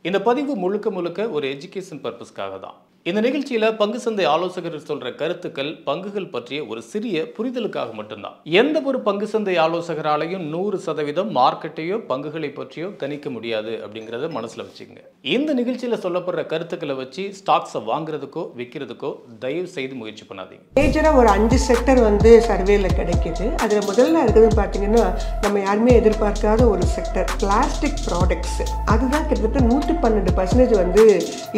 இந்த பதிவு முழுக்க முழுக்க ஒரு எஜுகேஷன் பர்பஸ்க்காக தான். இந்த நிகழ்ச்சியில பங்கு சந்தை ஆலோசகர்கள் சொல்ற கருத்துக்கள் பங்குகள் பற்றிய ஒரு சிறிய புரிதலுக்காக மட்டும்தான். எந்த ஒரு பங்கு சந்தை ஆலோசகராலையும் 100% மார்க்கெட்டையோ பங்குகளை பற்றியோ கணிக்க முடியாது அப்படிங்கறத மனசுல வச்சுக்கோங்க. இந்த நிகழ்ச்சியில சொல்லப்படுற கருத்துக்களை வச்சு ஸ்டாக்ஸை வாங்குறதுக்கோ விற்கிறதுக்கோ தயவு செய்து முயற்சி பண்ணாதீங்க. மேஜரா ஒரு 5 செக்டர் சர்வேல கிடைக்குது. அதுல முதல்ல இருக்குதுன்னு பாத்தீங்கன்னா நம்ம யாருமே எதிர்பார்க்காத ஒரு செக்டர் பிளாஸ்டிக் ப்ராடக்ட்ஸ். அதுதான் கிட்டத்தட்ட 112%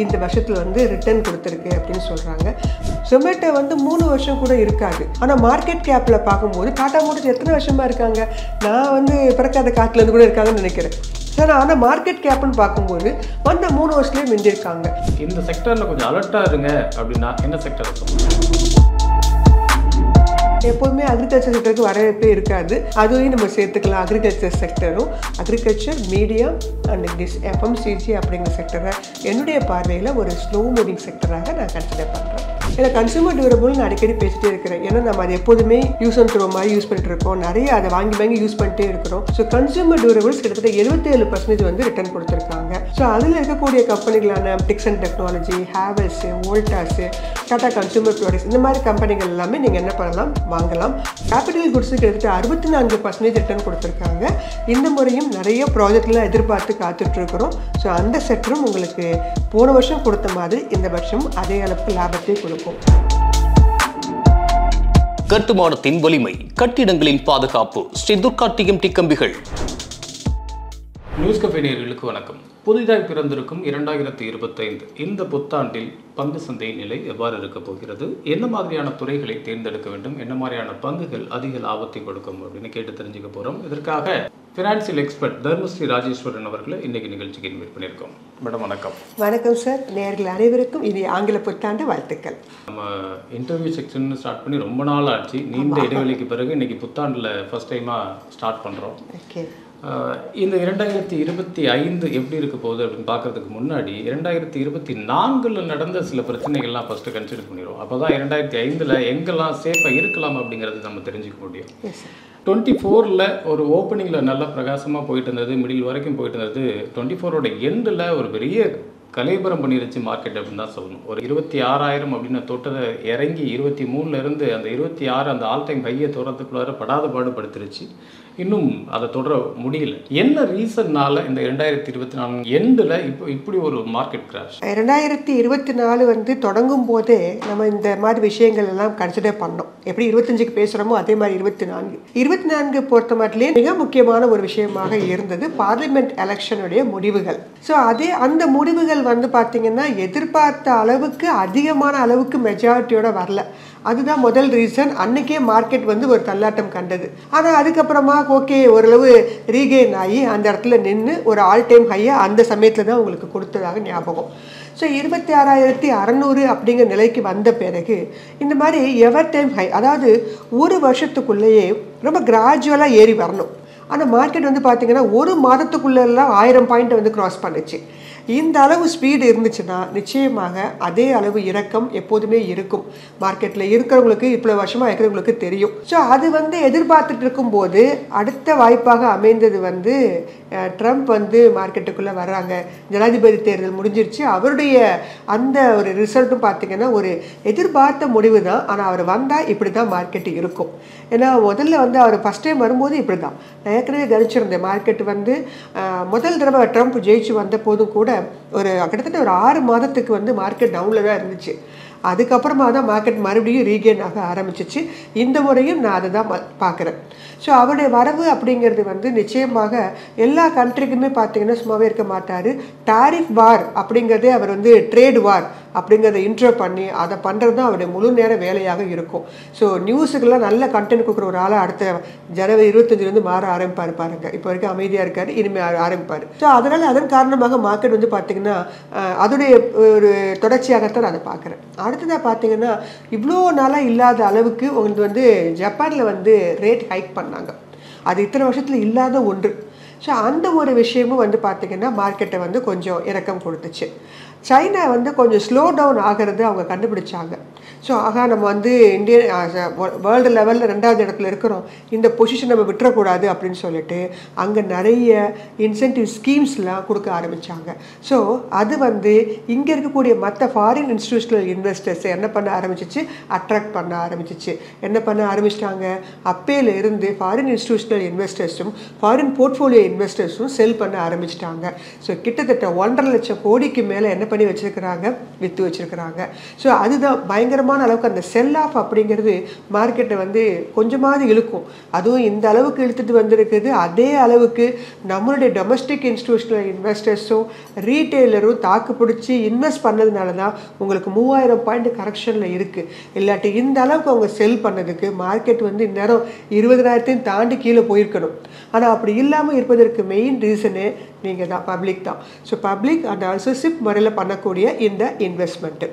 இந்த வருஷத்துல ரிட்டர்ன் கொடுத்துருக்கு அப்படின்னு சொல்றாங்க. ஜொமேட்டோ 3 வருஷம் கூட இருக்காது. ஆனா மார்க்கெட் கேப்ல பார்க்கும்போது டாடா மோட்டர்ஸ் எத்தனை வருஷமா இருக்காங்க? நான் பிறக்காத காட்டுல இருந்து கூட இருக்காங்கன்னு நினைக்கிறேன் சார். ஆனா மார்க்கெட் கேப்னு பார்க்கும்போது 3 வருஷத்துலயே மிஞ்சிருக்காங்க. இந்த செக்டர்ல கொஞ்சம் அலர்ட்டா இருங்க அப்படின்னா என்ன செக்டர் சொல்லுங்க? எப்போதுமே அக்ரிகல்ச்சர் செக்டருக்கு வரவேற்பே இருக்காது. அதுவும் நம்ம சேர்த்துக்கலாம். அக்ரிகல்ச்சர் செக்டரும் அக்ரிகல்ச்சர் மீடியம் அண்ட் எஃப்எம்சிஜி அப்படிங்கிற செக்டரை என்னுடைய பார்வையில் ஒரு ஸ்லோ மூவிங் செக்டராக நான் கன்சிடர் பண்ணுறேன். ஏன்னா கன்சூமர் டியூரபிள் நான் அடிக்கடி பேசிட்டே இருக்கிறேன். ஏன்னா நம்ம அது எப்போதுமே யூஸ் அண்ட் த்ரோ மாதிரி யூஸ் பண்ணிட்டு இருக்கோம். நிறைய அதை வாங்கி யூஸ் பண்ணிட்டே இருக்கிறோம். ஸோ கன்சூமர் டியூரபிள்ஸ் கிட்டத்தட்ட 77% ரிட்டர்ன் கொடுத்துருக்காங்க. ஸோ அதில் இருக்கக்கூடிய கம்பெனிகளான Dixon technology, Havells, Voltas, Tata consumer products இந்த மாதிரி கம்பெனிகள் எல்லாமே நீங்கள் என்ன பண்ணலாம், வாங்கலாம். கேபிட்டல் குட்ஸ் கிட்டத்தட்ட 64% ரிட்டர்ன் கொடுத்துருக்காங்க. இந்த முறையும் நிறைய ப்ராஜெக்ட்லாம் எதிர்பார்த்து காத்துட்டு இருக்கிறோம். ஸோ அந்த செக்டரும் உங்களுக்கு போன வருஷம் கொடுத்த மாதிரி இந்த வருஷம் அதே அளவுக்கு லாபத்தை கொடுக்கும். கட்டுமானத்தின் வலிமை, கட்டிடங்களின் பாதுகாப்பு. ஸ்ரீ துர்கா டிஎம்டி கம்பிகள். நியூஸ் கஃபே நேயர்களுக்கு வணக்கம். புதிதாக பிறந்திருக்கும் 2025 இந்த புத்தாண்டில் பங்கு சந்தையின் நிலை எவ்வாறு இருக்க போகிறது, என்ன மாதிரியான துறைகளை தேர்ந்தெடுக்க வேண்டும், என்ன மாதிரியான பங்குகள் அதிக லாபத்தை கொடுக்கும் அப்படின்னு கேட்டு தெரிஞ்சுக்க போறோம். இதற்காக ஃபினான்சியல் எக்ஸ்பர்ட் தர்மஸ்ரீ ராஜேஸ்வரன் அவர்களை இன்னைக்கு நிகழ்ச்சிக்கு இன்வைட் பண்ணியிருக்கோம். மேடம் வணக்கம். வணக்கம் சார். நேயர்கள் அனைவருக்கும் இது ஆங்கில புத்தாண்டு வாழ்த்துக்கள். நம்ம இன்டர்வியூ செக்ஷன் ஸ்டார்ட் பண்ணி ரொம்ப நாள் ஆச்சு. நீண்ட இடைவெளிக்கு பிறகு இன்னைக்கு புத்தாண்டில் ஃபர்ஸ்ட் டைமாக ஸ்டார்ட் பண்ணுறோம். ஓகே. இந்த 2025 எப்படி இருக்க போகுது அப்படின்னு பார்க்கறதுக்கு முன்னாடி 2024 நடந்த சில பிரச்சனைகள்லாம் ஃபர்ஸ்ட் கன்சிடர் பண்ணிடுவோம். அப்போ தான் 2005 எங்கெல்லாம் சேஃபாக இருக்கலாம் அப்படிங்கிறது நம்ம தெரிஞ்சுக்க முடியும். 24 ஒரு ஓப்பனிங்கில் நல்லா பிரகாசமாக போயிட்டு இருந்தது, மிடில் வரைக்கும் போயிட்டு இருந்தது. 24 எண்டில் ஒரு பெரிய கலைபரம் பண்ணிருச்சு மார்க்கெட் அப்படின்னு தான் சொல்லணும். ஒரு 26,000 அப்படின்னு தொட்டதை இறங்கி 23 அந்த 26 அந்த ஆல் டைம் ஹையை தொடரத்துக்குள்ளார படாத பாடுபடுத்திருச்சு. இன்னும் அதை தொடர முடியல. என்ன ரீசன்னால இந்த 2024 எண்டில் இப்போ இப்படி ஒரு மார்க்கெட் கிராஷ்? 2024 தொடங்கும் போதே நம்ம இந்த மாதிரி விஷயங்கள் எல்லாம் கன்சிடர் பண்ணோம். எப்படி 25க்கு பேசுகிறோமோ அதே மாதிரி 24 பொறுத்த மட்டும் மிக முக்கியமான ஒரு விஷயமாக இருந்தது பார்லிமெண்ட் எலெக்ஷனுடைய முடிவுகள். ஸோ அந்த முடிவுகள் பார்த்தீங்கன்னா எதிர்பார்த்த அளவுக்கு அதிகமான அளவுக்கு மெஜாரிட்டியோட வரல. அதுதான் முதல் ரீசன். அன்னைக்கே மார்க்கெட் ஒரு தள்ளாட்டம் கண்டது. ஆனால் அதுக்கப்புறமா ஓகே ஓரளவு ரீகெயின் ஆகி அந்த இடத்துல நின்று ஒரு ஆல் டைம் ஹையை அந்த சமயத்தில் தான் உங்களுக்கு கொடுத்ததாக ஞாபகம். ஸோ 26,600 அப்படிங்கிற நிலைக்கு வந்த பிறகு இந்த மாதிரி எவர் டைம் ஹை, அதாவது ஒரு வருஷத்துக்குள்ளேயே ரொம்ப கிராஜுவலாக ஏறி வரணும். ஆனால் மார்க்கெட் பார்த்தீங்கன்னா ஒரு மாதத்துக்குள்ளெல்லாம் 1000 பாயிண்ட் கிராஸ் பண்ணுச்சு. இந்த அளவு ஸ்பீடு இருந்துச்சுன்னா நிச்சயமாக அதே அளவு இறக்கம் எப்போதுமே இருக்கும். மார்க்கெட்டில் இருக்கிறவங்களுக்கு இவ்வளோ வருஷமாக இருக்கிறவங்களுக்கு தெரியும். ஸோ அது எதிர்பார்த்துட்டு இருக்கும்போது அடுத்த வாய்ப்பாக அமைந்தது ட்ரம்ப் மார்க்கெட்டுக்குள்ளே வர்றாங்க. ஜனாதிபதி தேர்தல் முடிஞ்சிருச்சு. அவருடைய அந்த ஒரு ரிசல்ட்டும் பார்த்தீங்கன்னா ஒரு எதிர்பார்த்த முடிவு தான். ஆனால் அவர் வந்தால் இப்படி தான் மார்க்கெட்டு இருக்கும். ஏன்னா முதல்ல அவர் ஃபஸ்ட் டைம் வரும்போது இப்படி தான் நான் ஏற்கனவே கணிச்சிருந்தேன். மார்க்கெட் முதல் தடவை ட்ரம்ப் ஜெயிச்சு வந்த போதும் கூட ஒரு கிட்டத்தட்ட ஒரு 6 மாதத்துக்கு மார்க்கெட் டவுனில் தான் இருந்துச்சு. அதுக்கப்புறமா தான் மார்க்கெட் மறுபடியும் ரீகெயின் ஆக ஆரம்பிச்சிச்சு. இந்த முறையும் நான் அதை தான் பார்க்குறேன். ஸோ அவருடைய வரவு அப்படிங்கிறது நிச்சயமாக எல்லா கண்ட்ரிக்குமே பார்த்தீங்கன்னா சும்மாவே இருக்க மாட்டார். டாரிஃப் வார் அப்படிங்கிறதே அவர் ட்ரேட் வார் அப்படிங்கிறத இன்ட்ரோ பண்ணி அதை பண்ணுறது தான் அவருடைய முழு நேர வேலையாக இருக்கும். ஸோ நியூஸுக்கெல்லாம் நல்ல கண்டென்ட் கொடுக்குற ஒரு ஆளை அடுத்த ஜனவரி 25 மாற ஆரம்பிப்பார் பாருங்க. இப்போ வரைக்கும் அமைதியாக இருக்காரு, இனிமேல் ஆரம்பிப்பார். ஸோ அதன் காரணமாக மார்க்கெட் பார்த்தீங்கன்னா அதோடைய ஒரு தொடர்ச்சியாகத்தான் அதை பார்க்குறேன். அடுத்ததாக பார்த்தீங்கன்னா இவ்வளோ நாளாக இல்லாத அளவுக்கு உங்களுக்கு ஜப்பானில் ரேட் ஹைக் பண்ணாங்க. அது இத்தனை வருஷத்தில் இல்லாத ஒன்று. ஸோ அந்த ஒரு விஷயமும் பார்த்தீங்கன்னா மார்க்கெட்டை கொஞ்சம் இறக்கம் கொடுத்துச்சு. சைனா கொஞ்சம் ஸ்லோ டவுன் ஆகிறது அவங்க கண்டுபிடிச்சாங்க. ஸோ ஆகா நம்ம வந்து இந்தியன் வேர்ல்டு லெவலில் 2வது இடத்துல இருக்கிறோம், இந்த பொசிஷன் நம்ம விட்டுறக்கூடாது அப்படின்னு சொல்லிட்டு அங்கே நிறைய இன்சென்டிவ் ஸ்கீம்ஸ்லாம் கொடுக்க ஆரம்பித்தாங்க. ஸோ அது வந்து இங்கே இருக்கக்கூடிய மற்ற ஃபாரின் இன்ஸ்டிடியூஷனல் இன்வெஸ்டர்ஸை என்ன பண்ண ஆரம்பிச்சிச்சு, அட்ராக்ட் பண்ண ஆரம்பிச்சிச்சு. என்ன பண்ண ஆரம்பிச்சிட்டாங்க, அப்பேல இருந்து ஃபாரின் இன்ஸ்டிடியூஷனல் இன்வெஸ்டர்ஸும் ஃபாரின் போர்ட்ஃபோலியோ இன்வெஸ்டர்ஸும் செல் பண்ண ஆரம்பிச்சிட்டாங்க. ஸோ கிட்டத்தட்ட 1.5 லட்சம் கோடிக்கு மேலே என்ன பண்ணி வச்சுருக்கிறாங்க, விற்று வச்சுருக்கிறாங்க. ஸோ அதுதான் பயங்கரமான அளவுக்கு அந்த செல் ஆஃப் அப்படிங்கிறது மார்க்கெட்டை வந்து கொஞ்சமாவது இழுக்கும். அதுவும் இந்த அளவுக்கு இழுத்துட்டு வந்திருக்குது. அதே அளவுக்கு நம்மளுடைய டொமஸ்டிக் இன்ஸ்டிடியூஷனல் இன்வெஸ்டர்ஸும் ரீட்டெய்லரும் தாக்கு பிடிச்சி இன்வெஸ்ட் பண்ணதுனால தான் உங்களுக்கு 3000 பாயிண்ட் கரெக்ஷனில் இருக்குது. இல்லாட்டி இந்த அளவுக்கு அவங்க செல் பண்ணதுக்கு மார்க்கெட் வந்து இந்நேரம் 20,000 தாண்டி கீழே போயிருக்கணும். ஆனால் அப்படி இல்லாமல் இருப்பதற்கு மெயின் ரீசனே நீங்கள் தான், பப்ளிக் தான். So public and also chip முறையில் பண்ணக்கூடிய இந்த இன்வெஸ்ட்மெண்ட்டு.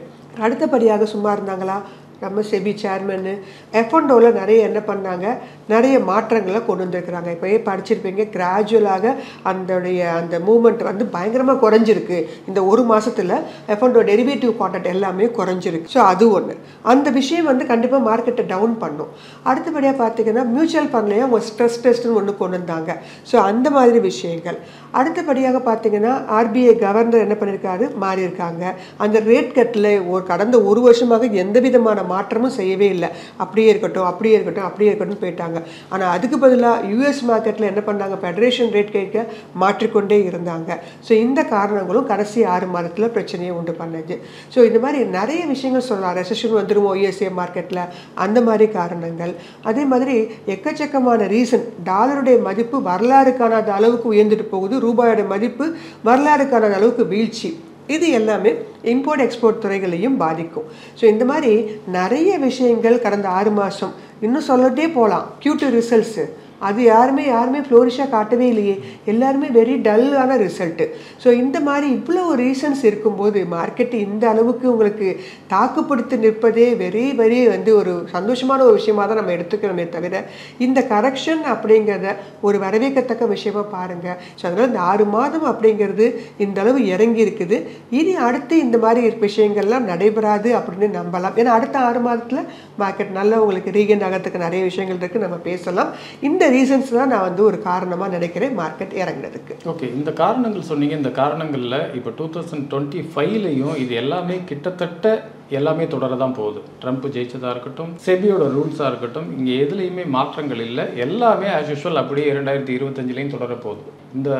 அடுத்தபடியாக சும்மா இருந்தாங்களா, நம்ம செபி சேர்மன்னு F&Oவில் நிறைய என்ன பண்ணாங்க, நிறைய மாற்றங்களை கொண்டு வந்திருக்கிறாங்க. இப்போயே படிச்சிருப்பீங்க, கிராஜுவலாக அந்த மூமெண்ட் வந்து பயங்கரமாக குறைஞ்சிருக்கு. இந்த ஒரு மாதத்தில் F&O டெரிவேட்டிவ் கான்ட்ராக்ட் எல்லாமே குறைஞ்சிருக்கு. ஸோ அது ஒன்று. அந்த விஷயம் வந்து கண்டிப்பாக மார்க்கெட்டை டவுன் பண்ணும். அடுத்தபடியாக பார்த்தீங்கன்னா மியூச்சுவல் ஃபண்ட்லேயே அவங்க ஸ்ட்ரெஸ் டெஸ்ட்னு ஒன்று கொண்டு வந்தாங்க. ஸோ அந்த மாதிரி விஷயங்கள். அடுத்தபடியாக பார்த்தீங்கன்னா RBI கவர்னர் என்ன பண்ணியிருக்காரு, மாறி இருக்காங்க. அந்த ரேட் கட்டில் கடந்த ஒரு வருஷமாக எந்த விதமான மாற்றமும் செய்யவே இல்லை. அப்படியே இருக்கட்டும் அப்படியே இருக்கட்டும் அப்படியே இருக்கட்டும் போயிட்டாங்க. ஆனால் அதுக்கு பதிலாக US மார்க்கெட்டில் என்ன பண்ணாங்க, ஃபெடரேஷன் ரேட் கேட்க மாற்றிக்கொண்டே இருந்தாங்க. ஸோ இந்த காரணங்களும் கடைசி 6 மாதத்தில் பிரச்சனையை உண்டு பண்ணுது. ஸோ இந்த மாதிரி நிறைய விஷயங்கள் சொல்லலாம். ரெசெஷன் வந்துடும் USA மார்க்கெட்டில், அந்த மாதிரி காரணங்கள். அதே மாதிரி எக்கச்சக்கமான ரீசன். டாலருடைய மதிப்பு வரலாறு காணாத அளவுக்கு உயர்ந்துட்டு போகுது, ரூபாயோட மதிப்பு வரலாறு காணாத அளவுக்கு வீழ்ச்சி. இது எல்லாமே இம்போர்ட் எக்ஸ்போர்ட் துறைகளையும் பாதிக்கும். ஸோ இந்த மாதிரி நிறைய விஷயங்கள் கடந்த 6 மாதம் இன்னும் சொல்லிட்டே போகலாம். Q2 ரிசல்ட்ஸு அது யாருமே ஃப்ளோரிஷாக காட்டவே இல்லையே, எல்லாருமே வெரி டல்லான ரிசல்ட்டு. ஸோ இந்த மாதிரி இவ்வளோ ரீசன்ஸ் இருக்கும்போது மார்க்கெட் இந்த அளவுக்கு உங்களுக்கு தாக்குப்பிடித்து நிற்பதே வெரி வந்து ஒரு சந்தோஷமான ஒரு விஷயமாக தான் நம்ம எடுத்துக்கணுமே தவிர, இந்த கரெக்ஷன் அப்படிங்கிறத ஒரு வரவேற்கத்தக்க விஷயமா பாருங்கள். ஸோ அதனால் இந்த 6 மாதம் அப்படிங்கிறது இந்த அளவு இறங்கி இருக்குது. இனி அடுத்து இந்த மாதிரி விஷயங்கள்லாம் நடைபெறாது அப்படின்னு நம்பலாம். ஏன்னா அடுத்த 6 மாதத்தில் மார்க்கெட் நல்லா உங்களுக்கு ரீகெயின் ஆகிறதுக்கு நிறைய விஷயங்கள் இருக்குது, நம்ம பேசலாம். இந்த ரீசன்ஸ் தான் நான் வந்து ஒரு காரணமாக நினைக்கிறேன் மார்க்கெட் இறங்குறதுக்கு. ஓகே, இந்த காரணங்கள் சொன்னீங்க. இந்த காரணங்களில் இப்போ 2025லையும் இது எல்லாமே கிட்டத்தட்ட எல்லாமே தொடரதான் போகுது. ட்ரம்ப் ஜெயிச்சதாக இருக்கட்டும், செபியோட ரூல்ஸாக இருக்கட்டும், இங்கே எதுலேயுமே மாற்றங்கள் இல்லை. எல்லாமே ஆஸ் யூஷுவல் அப்படியே 2025லையும் தொடர போகுது. இந்த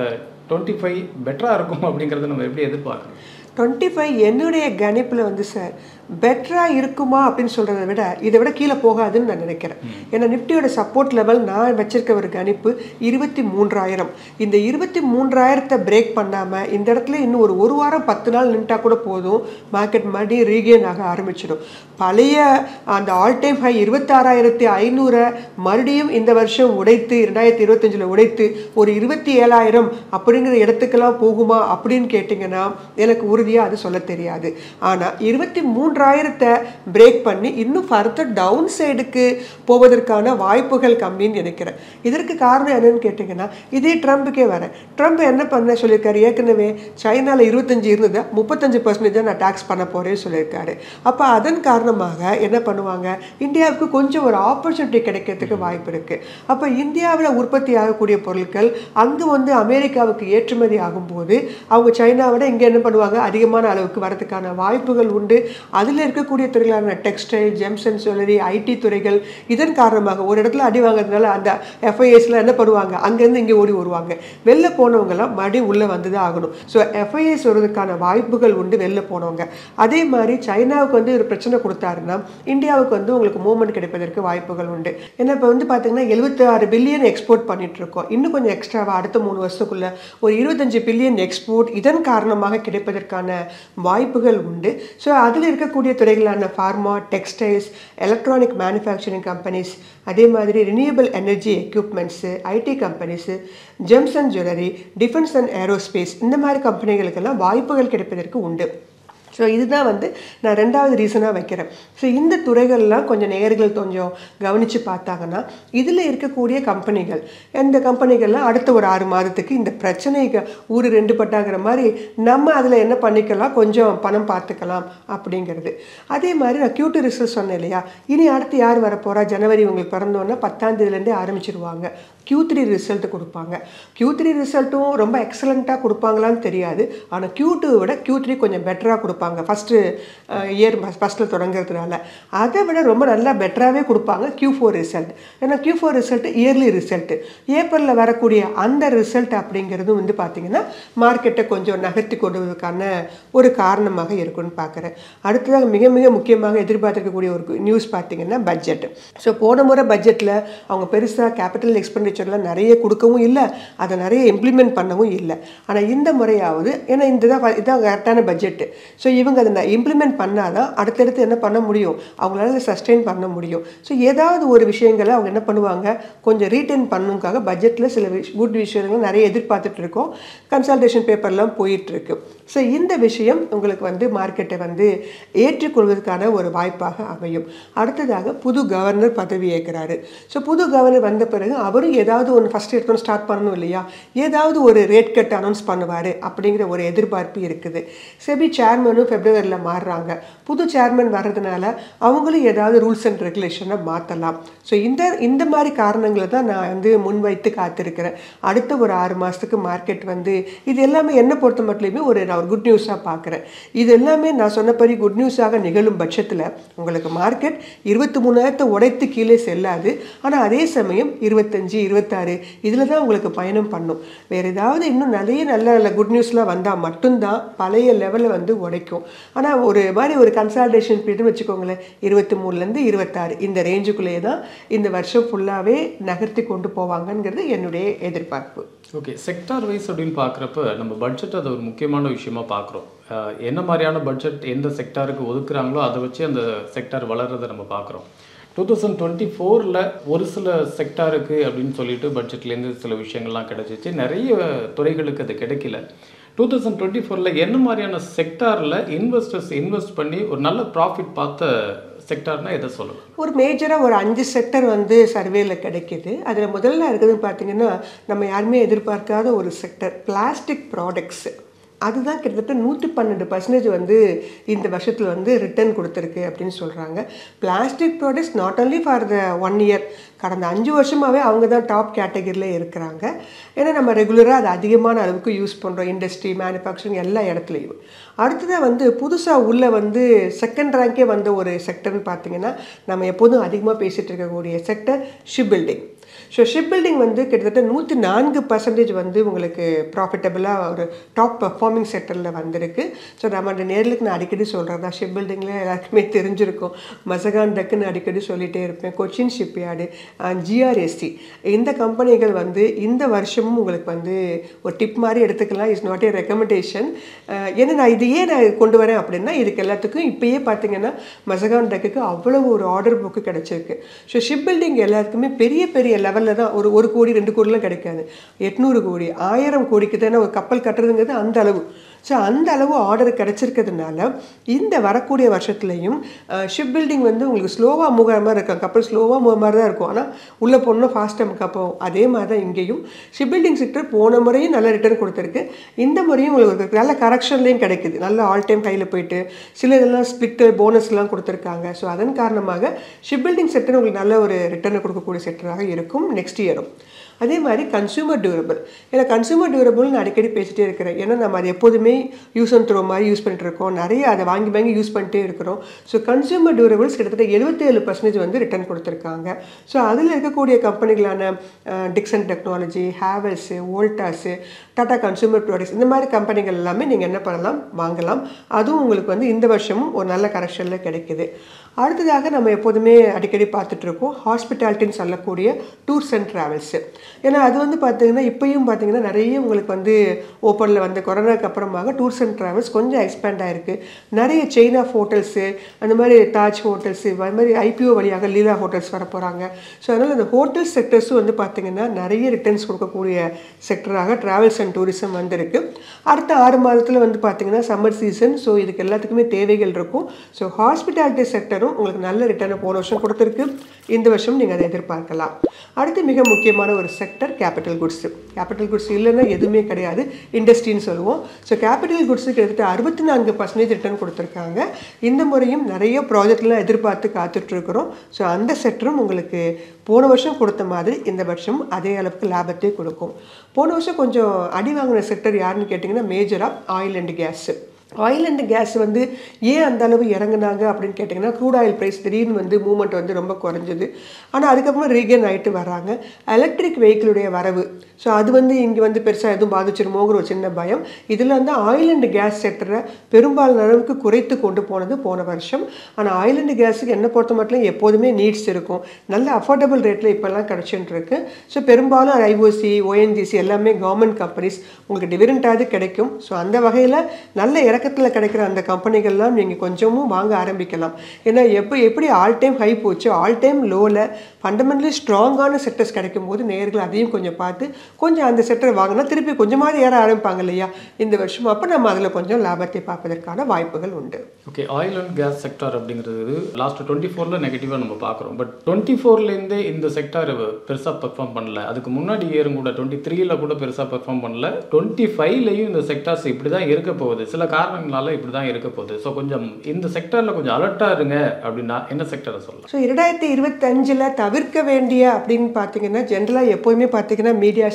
25 பெட்டராக இருக்கும் அப்படிங்கிறத நம்ம எப்படி எதிர்பார்க்கணும்? 25 என்னுடைய கணிப்பில் வந்து சார் பெட்டராக இருக்குமா அப்படின்னு சொல்கிறத விட இதை விட கீழே போகாதுன்னு நான் நினைக்கிறேன். ஏன்னா நிஃப்டியோட சப்போர்ட் லெவல் நான் வச்சிருக்க ஒரு கணிப்பு 23,000. இந்த 23,000 பிரேக் பண்ணாமல் இந்த இடத்துல இன்னும் ஒரு வாரம் 10 நாள் நின்றுட்டா கூட போதும், மார்க்கெட் மறுபடியும் ரீகெயின் ஆக ஆரம்பிச்சிடும். பழைய அந்த ஆல் டைம் ஹை 26,500 மறுபடியும் இந்த வருஷம் உடைத்து 2025 உடைத்து ஒரு 27,000 அப்படிங்கிற இடத்துக்கெல்லாம் போகுமா அப்படின்னு கேட்டிங்கன்னா எனக்கு உறுதியாக அது சொல்ல தெரியாது. ஆனால் 23,000 பிரேக் பண்ணி இன்னும் ஃபர்தர் டவுன் சைடுக்கு போவதற்கான வாய்ப்புகள் கம்மின்னு நினைக்கிறேன். இதற்கு காரணம் என்னன்னு கேட்டிங்கன்னா இதே ட்ரம்ப்புக்கே வரேன். ட்ரம்ப் என்ன பண்ண சொல்லியிருக்காரு, ஏற்கனவே சைனாவில் 25 இருந்ததை 35% நான் டாக்ஸ் பண்ண போகிறேன்னு சொல்லியிருக்காரு. அப்போ அதன் காரணமாக என்ன பண்ணுவாங்க, இந்தியாவுக்கு கொஞ்சம் ஒரு ஆப்பர்ச்சுனிட்டி கிடைக்கிறதுக்கு வாய்ப்பு இருக்குது. அப்போ இந்தியாவில் உற்பத்தி ஆகக்கூடிய பொருட்கள் அங்கே வந்து அமெரிக்காவுக்கு ஏற்றுமதி ஆகும்போது அவங்க சைனாவோட இங்கே என்ன பண்ணுவாங்க, அதிகமான அளவுக்கு வரதுக்கான வாய்ப்புகள் உண்டு. அதில் இருக்கக்கூடிய துறைகளான textile, gems and jewellery, IT துறைகள் இதன் காரணமாக ஒரு இடத்துல அடி வாங்கிறதுனால அந்த FISல என்ன பண்ணுவாங்க, அங்கேருந்து இங்கே ஓடி வருவாங்க. வெளில போனவங்கலாம் மறுபடியும் உள்ளே வந்து தான் ஆகணும். ஸோ FIS வருவதற்கான வாய்ப்புகள் உண்டு வெளில போனவங்க. அதே மாதிரி சைனாவுக்கு வந்து ஒரு பிரச்சனை கொடுத்தாருன்னா இந்தியாவுக்கு வந்து உங்களுக்கு மூவ்மெண்ட் கிடைப்பதற்கு வாய்ப்புகள் உண்டு. ஏன்னா இப்போ வந்து பார்த்தீங்கன்னா 76 பில்லியன் எக்ஸ்போர்ட் பண்ணிட்டு இருக்கோம். இன்னும் கொஞ்சம் எக்ஸ்ட்ராவாக அடுத்த 3 வருஷத்துக்குள்ள ஒரு 25 பில்லியன் எக்ஸ்போர்ட் இதன் காரணமாக கிடைப்பதற்கான வாய்ப்புகள் உண்டு. ஸோ அதில் இருக்கக்கூடிய துறைகளான pharma, textiles, electronic manufacturing companies, அதே மாதிரி renewable energy equipments, IT companies, gems and jewellery, defence and aerospace இந்த மாதிரி கம்பெனிகளுக்கெல்லாம் வாய்ப்புகள் கிடைப்பதற்கு உண்டு. ஸோ இதுதான் வந்து நான் ரெண்டாவது ரீசனாக வைக்கிறேன். ஸோ இந்த துறைகள்லாம் கொஞ்சம் நேயர்கள் கொஞ்சம் கவனித்து பார்த்தாங்கன்னா இதில் இருக்கக்கூடிய கம்பெனிகள், இந்த கம்பெனிகள்லாம் அடுத்த ஒரு 6 மாதத்துக்கு இந்த பிரச்சனைக்கு ஊர் 2 பட்டாங்கிற மாதிரி நம்ம அதில் என்ன பண்ணிக்கலாம், கொஞ்சம் பணம் பார்த்துக்கலாம் அப்படிங்கிறது. அதே மாதிரி நான் Q2 ரிசல்ட் சொன்னேன் இல்லையா, இனி அடுத்து யார் வரப்போகிறா, ஜனவரி உங்களுக்கு பிறந்தோன்னா 10ஆம் தேதியிலேருந்தே ஆரம்பிச்சிருவாங்க. Q3 ரிசல்ட்டு கொடுப்பாங்க. Q3 ரிசல்ட்டும் ரொம்ப எக்ஸலண்ட்டாக கொடுப்பாங்களான்னு தெரியாது. ஆனால் Q2 விட Q3 கொஞ்சம் பெட்டராக கொடுப்பாங்க. ஃபஸ்ட்டு இயர் ஃபஸ்ட்டில் தொடங்குறதுனால அதை விட ரொம்ப நல்லா பெட்டராகவே கொடுப்பாங்க Q4 ரிசல்ட். ஏன்னா Q4 ரிசல்ட் இயர்லி ரிசல்ட்டு. ஏப்ரலில் வரக்கூடிய அந்த ரிசல்ட் அப்படிங்கிறது வந்து பார்த்திங்கன்னா மார்க்கெட்டை கொஞ்சம் நகர்த்தி கொள்வதற்கான ஒரு காரணமாக இருக்குன்னு பார்க்குறேன். அடுத்ததாக மிக மிக முக்கியமாக எதிர்பார்த்துருக்கக்கூடிய ஒரு நியூஸ் பார்த்திங்கன்னா பட்ஜெட். ஸோ போன முறை பட்ஜெட்டில் அவங்க பெருசாக கேபிட்டல் எக்ஸ்பெண்டிச்சர்லாம் நிறைய கொடுக்கவும் இல்லை, அதை நிறைய இம்ப்ளிமெண்ட் பண்ணவும் இல்லை. ஆனால் இந்த முறையாவது, ஏன்னா இதான் கரெக்டான பட்ஜெட்டு, ஸோ இவங்க அதை இம்ப்ளிமெண்ட் பண்ணாதான் அடுத்தடுத்து என்ன பண்ண முடியும், அவங்களால சஸ்டெயின் பண்ண முடியும். ஸோ ஏதாவது ஒரு விஷயங்களை அவங்க என்ன பண்ணுவாங்க, கொஞ்சம் ரீட்டைன் பண்ணுக்காக பட்ஜெட்டில் சில குட் விஷயங்கள் நிறைய எதிர்பார்த்துட்டு இருக்கோம். கன்சல்டேஷன் பேப்பர்லாம் போயிட்டுருக்கு. ஸோ இந்த விஷயம் உங்களுக்கு வந்து மார்க்கெட்டை வந்து ஏற்றுக்கொள்வதற்கான ஒரு வாய்ப்பாக அமையும். அடுத்ததாக புது கவர்னர் பதவி ஏற்கிறாரு. ஸோ புது கவர்னர் வந்த பிறகு அவரும் ஏதாவது ஒன்று ஃபஸ்ட் எடுத்து ஸ்டார்ட் பண்ணணும் இல்லையா, ஏதாவது ஒரு ரேட் கட் அனௌன்ஸ் பண்ணுவார் அப்படிங்கிற ஒரு எதிர்பார்ப்பு இருக்குது. செபி சேர்மனும் ஃபெப்ரவரியில் மாறுறாங்க. புது சேர்மன் வர்றதுனால அவங்களும் ஏதாவது ரூல்ஸ் அண்ட் ரெகுலேஷனை மாற்றலாம். ஸோ இந்த மாதிரி காரணங்களை தான் நான் வந்து முன்வைத்து காத்திருக்கிறேன். அடுத்த ஒரு 6 மாதத்துக்கு மார்க்கெட் வந்து இது எல்லாமே என்னை பொறுத்த மட்டுமே நான் ஒரு குட் நியூஸாக பார்க்குறேன். இது எல்லாமே நான் சொன்னபடி குட் நியூஸாக நிகழும் பட்சத்தில் உங்களுக்கு மார்க்கெட் 23,000 உடைத்து கீழே செல்லாது. ஆனால் அதே சமயம் 25, 26 இதில் தான் உங்களுக்கு பயணம் பண்ணும். வேறு ஏதாவது இன்னும் நிறைய நல்ல குட் நியூஸ்லாம் வந்தால் மட்டும்தான் பழைய லெவலில் வந்து உடைக்கும். ஆனால் ஒரு மாதிரி ஒரு கன்சால்டேஷன் பீரியட்னு வச்சுக்கோங்களேன், 23லேருந்து 26 இந்த ரேஞ்சுக்குள்ளேயே தான் இந்த வருஷம் ஃபுல்லாகவே நகர்த்தி கொண்டு போவாங்கங்கிறது என்னுடைய எதிர்பார்ப்பு. ஓகே, செக்டார் வைஸ் அப்படின்னு பார்க்குறப்ப நம்ம பட்ஜெட் அது ஒரு முக்கியமான விஷயமா பார்க்குறோம். என்ன மாதிரியான பட்ஜெட் எந்த செக்டாருக்கு ஒதுக்குறாங்களோ அதை வச்சு அந்த செக்டார் வளர்றதை நம்ம பார்க்குறோம். 2024 ஒரு சில செக்டாருக்கு அப்படின்னு சொல்லிட்டு பட்ஜெட்லேருந்து சில விஷயங்கள்லாம் கிடைச்சிச்சு, நிறைய துறைகளுக்கு அது கிடைக்கல. 2024 என்ன மாதிரியான செக்டாரில் இன்வெஸ்டர்ஸ் இன்வெஸ்ட் பண்ணி ஒரு நல்ல ப்ராஃபிட் பார்த்த செக்டார்னா எதை சொல்லலாம்? ஒரு மேஜராக ஒரு 5 செக்டர் வந்து சர்வேல கிடைக்கிது. அதில் முதல்ல இருக்குதுன்னு பார்த்தீங்கன்னா நம்ம யாருமே எதிர்பார்க்காத ஒரு செக்டர் பிளாஸ்டிக் ப்ராடக்ட்ஸு. அதுதான் கிட்டத்தட்ட 112% வந்து இந்த வருஷத்தில் வந்து ரிட்டர்ன் கொடுத்துருக்கு அப்படின்னு சொல்கிறாங்க. Plastic products not only for the 1 year, கடந்த 5 வருஷமாகவே அவங்க தான் டாப் கேட்டகரியில் இருக்கிறாங்க. ஏன்னா நம்ம ரெகுலராக அது அதிகமான அளவுக்கு யூஸ் பண்ணுறோம், இண்டஸ்ட்ரி, மேனுஃபேக்சரிங் எல்லா இடத்துலையும். அடுத்ததாக வந்து புதுசாக உள்ள வந்து செகண்ட் ரேங்கே வந்த ஒரு செக்டர்னு பார்த்தீங்கன்னா நம்ம எப்போதும் அதிகமாக பேசிகிட்டு இருக்கக்கூடிய sector ship building. So ship building வந்து கிட்டத்தட்ட 104% வந்து உங்களுக்கு ப்ராஃபிட்டபுளாக ஒரு டாப் பர்ஃபார்மிங் செக்டரில் வந்திருக்கு. ஸோ நம்ம அந்த நேர்களுக்கு நான் அடிக்கடி சொல்கிறது தான், ஷிப் பில்டிங்கில் எல்லாருக்குமே தெரிஞ்சிருக்கும், மசகான் டக்குன்னு அடிக்கடி சொல்லிகிட்டே இருப்பேன். கொச்சின் ஷிப்யார்டு, GRSC இந்த கம்பெனிகள் வந்து இந்த வருஷமும் உங்களுக்கு வந்து ஒரு டிப் மாதிரி எடுத்துக்கலாம். It's not a recommendation. ஏன்னா நான் இது ஏன் நான் கொண்டு வரேன் அப்படின்னா இதுக்கு எல்லாத்துக்கும் இப்போயே பார்த்தீங்கன்னா மசகான் டக்குக்கு அவ்வளோ ஒரு ஆர்டர் புக்கு கிடச்சிருக்கு. ஸோ ஷிப் பில்டிங் எல்லாருக்குமே பெரிய பெரிய லெவலில் தான், ஒரு 1 கோடி 2 கோடிலாம் கிடைக்காது, 800 கோடி 1000 கோடிக்கு தானே ஒரு கப்பல் கட்டுறதுங்கிறது அந்த அளவு. ஸோ அந்த அளவு ஆர்டர் கிடச்சிருக்கிறதுனால இந்த வரக்கூடிய வருஷத்துலையும் ஷிப் பில்டிங் வந்து உங்களுக்கு ஸ்லோவாக மூகிற மாதிரி இருக்கும், கப்பல் ஸ்லோவாக மூகிற மாதிரி தான் இருக்கும், ஆனால் உள்ளே போனால் ஃபாஸ்ட்டாக கப்போம். அதே மாதிரி தான் இங்கேயும் ஷிப் பில்டிங் செக்டர் போன முறையும் நல்ல ரிட்டர்ன் கொடுத்துருக்கு, இந்த முறையும் உங்களுக்கு நல்ல கரெக்ஷன்லேயும் கிடைக்குது, நல்ல ஆல் டைம் ஹையில் போயிட்டு சில இதெல்லாம் ஸ்பிளிட்டு போனஸ்லாம் கொடுத்துருக்காங்க. ஸோ அதன் காரணமாக ஷிப் பில்டிங் செக்டர் உங்களுக்கு நல்ல ஒரு ரிட்டர்னை கொடுக்கக்கூடிய செக்டராக இருக்கும் நெக்ஸ்ட் இயரும். அதே மாதிரி கன்சூமர் டியூரபிள், ஏன்னா கன்சூமர் டியூரபிள் நான் அடிக்கடி பேசிகிட்டே இருக்கிறேன். ஏன்னா நம்ம அது எப்போதுமே யூஸ் அண்ட் த்ரோ மாதிரி யூஸ் பண்ணிட்டு இருக்கோம், நிறைய அதை வாங்கி வாங்கி யூஸ் பண்ணிட்டே இருக்கிறோம். ஸோ கன்சூமர் டியூரபிள்ஸ் கிட்டத்தட்ட 77% வந்து ரிட்டர்ன் கொடுத்துருக்காங்க. ஸோ அதில் இருக்கக்கூடிய கம்பெனிகளான Dixon technology, Havells, Voltas, Tata consumer products இந்த மாதிரி கம்பெனிகள் எல்லாமே நீங்கள் என்ன பண்ணலாம், வாங்கலாம். அதுவும் உங்களுக்கு வந்து இந்த வருஷமும் ஒரு நல்ல கரெக்ஷனில் கிடைக்குது. அடுத்ததாக நம்ம எப்போதுமே அடிக்கடி பார்த்துட்ருக்கோம் ஹாஸ்பிட்டாலிட்டின்னு சொல்லக்கூடிய டூர்ஸ் அண்ட் ட்ராவல்ஸு. ஏன்னா அது வந்து பார்த்திங்கன்னா இப்போயும் பார்த்திங்கன்னா நிறைய உங்களுக்கு வந்து ஓப்பனில் வந்து கொரோனாக்கு அப்புறமாக டூர்ஸ் அண்ட் ட்ராவல்ஸ் கொஞ்சம் எக்ஸ்பேண்ட் ஆகிருக்கு. நிறைய செயின் ஆஃப் ஹோட்டல்ஸு, அந்த மாதிரி தாஜ் ஹோட்டல்ஸு, அது மாதிரி IPO வழியாக லீலா ஹோட்டல்ஸ் வர போகிறாங்க. ஸோ அதனால் அந்த ஹோட்டல் செக்டர்ஸும் வந்து பார்த்திங்கன்னா நிறைய ரிட்டர்ன்ஸ் கொடுக்கக்கூடிய செக்டராக ட்ராவல்ஸ் அண்ட் டூரிசம் வந்திருக்கு. அடுத்த 6 மாதத்தில் வந்து பார்த்திங்கன்னா சம்மர் சீசன். ஸோ இதுக்கு எல்லாத்துக்குமே தேவைகள் இருக்கும். ஸோ ஹாஸ்பிட்டாலிட்டி செக்டரும் உங்களுக்கு நல்ல ரிட்டர்னை போன வருஷம் கொடுத்துருக்கு. இந்த வருஷம் நீங்கள் அதை எதிர்பார்க்கலாம். அடுத்து மிக முக்கியமான ஒரு sector capital goods. Capital goods இல்லைன்னா எதுவுமே கிடையாது, இண்டஸ்ட்ரின்னு சொல்லுவோம். ஸோ கேபிட்டல் குட்ஸுக்கு கிட்டத்தட்ட 64% ரிட்டர்ன் கொடுத்துருக்காங்க. இந்த முறையும் நிறைய ப்ராஜெக்ட்லாம் எதிர்பார்த்து காத்துட்ருக்குறோம். ஸோ அந்த செக்டரும் உங்களுக்கு போன வருஷம் கொடுத்த மாதிரி இந்த வருஷம் அதே அளவுக்கு லாபத்தை கொடுக்கும். போன வருஷம் கொஞ்சம் அடி வாங்கின செக்டர் யாருன்னு கேட்டிங்கன்னா மேஜராக oil and gas. Oil and gas வந்து ஏன் அந்த அளவு இறங்குனாங்க அப்படின்னு கேட்டிங்கன்னா க்ரூட் ஆயில் ப்ரைஸ் திடீர்னு வந்து மூவ்மெண்ட் வந்து ரொம்ப குறைஞ்சது. ஆனால் அதுக்கப்புறம் ரீகெயின் ஆகிட்டு வராங்க. எலக்ட்ரிக் வெஹிக்கிளுடைய வரவு, ஸோ அது வந்து இங்கே வந்து பெருசாக எதுவும் பாதிச்சிருமோங்கிற ஒரு சின்ன பயம். இதில் வந்து ஆயில் அண்ட் கேஸ் செக்டரை பெரும்பாலான அளவுக்கு குறைத்து கொண்டு போனது போன வருஷம். ஆனால் ஆயில் அண்ட் கேஸுக்கு என்ன பொறுத்த மட்டும் எப்போதுமே நீட்ஸ் இருக்கும். நல்ல அஃபோர்டபுள் ரேட்டில் இப்போல்லாம் கிடச்சிட்டு இருக்கு. ஸோ பெரும்பாலும் ஐஓசி, ஓஎன்ஜிசி எல்லாமே கவர்மெண்ட் கம்பெனிஸ், உங்களுக்கு டிவிடெண்டாவது கிடைக்கும். ஸோ அந்த வகையில் நல்ல இறக்கத்தில் கிடைக்கிற அந்த கம்பெனிகள்லாம் நீங்கள் கொஞ்சமும் வாங்க ஆரம்பிக்கலாம். ஏன்னா எப்படி ஆல் டைம் ஹை போச்சு, ஆல் டைம் லோவில் ஃபண்டமெண்டலி ஸ்ட்ராங்கான செக்டர்ஸ் கிடைக்கும் போது நேயர்கள் அதையும் கொஞ்சம் பார்த்து கொஞ்சம் அந்த செக்டர் வாங்கினா திருப்பி கொஞ்சமாவது ஏற ஆரம்பிப்பாங்க இல்லையா இந்த வருஷம். அப்போ நம்ம அதில் கொஞ்சம் லாபத்தை பார்ப்பதற்கான வாய்ப்புகள் உண்டு. Okay, oil and gas sector அப்படிங்கிறது லாஸ்ட் 24ல் நெகட்டிவாக நம்ம பார்க்குறோம். பட் 24லேருந்தே இந்த செக்டார் பெருசாக பெர்ஃபார்ம் பண்ணல. அதுக்கு முன்னாடி இயரும் கூட 23ல் கூட பெருசாக பெர்ஃபார்ம் பண்ணல. 25லையும் இந்த செக்டார்ஸ் இப்படி தான் இருக்க போகுது, சில காரணங்களால இப்படி தான் இருக்க போகுது. ஸோ கொஞ்சம் இந்த செக்டாரில் கொஞ்சம் அலர்ட்டாக இருங்க அப்படின்னா என்ன செக்டரை சொல்லலாம்? ஸோ 2025ல் தவிர்க்க வேண்டிய அப்படின்னு பார்த்தீங்கன்னா ஜென்ரலாக எப்போயுமே பார்த்தீங்கன்னா மீடியா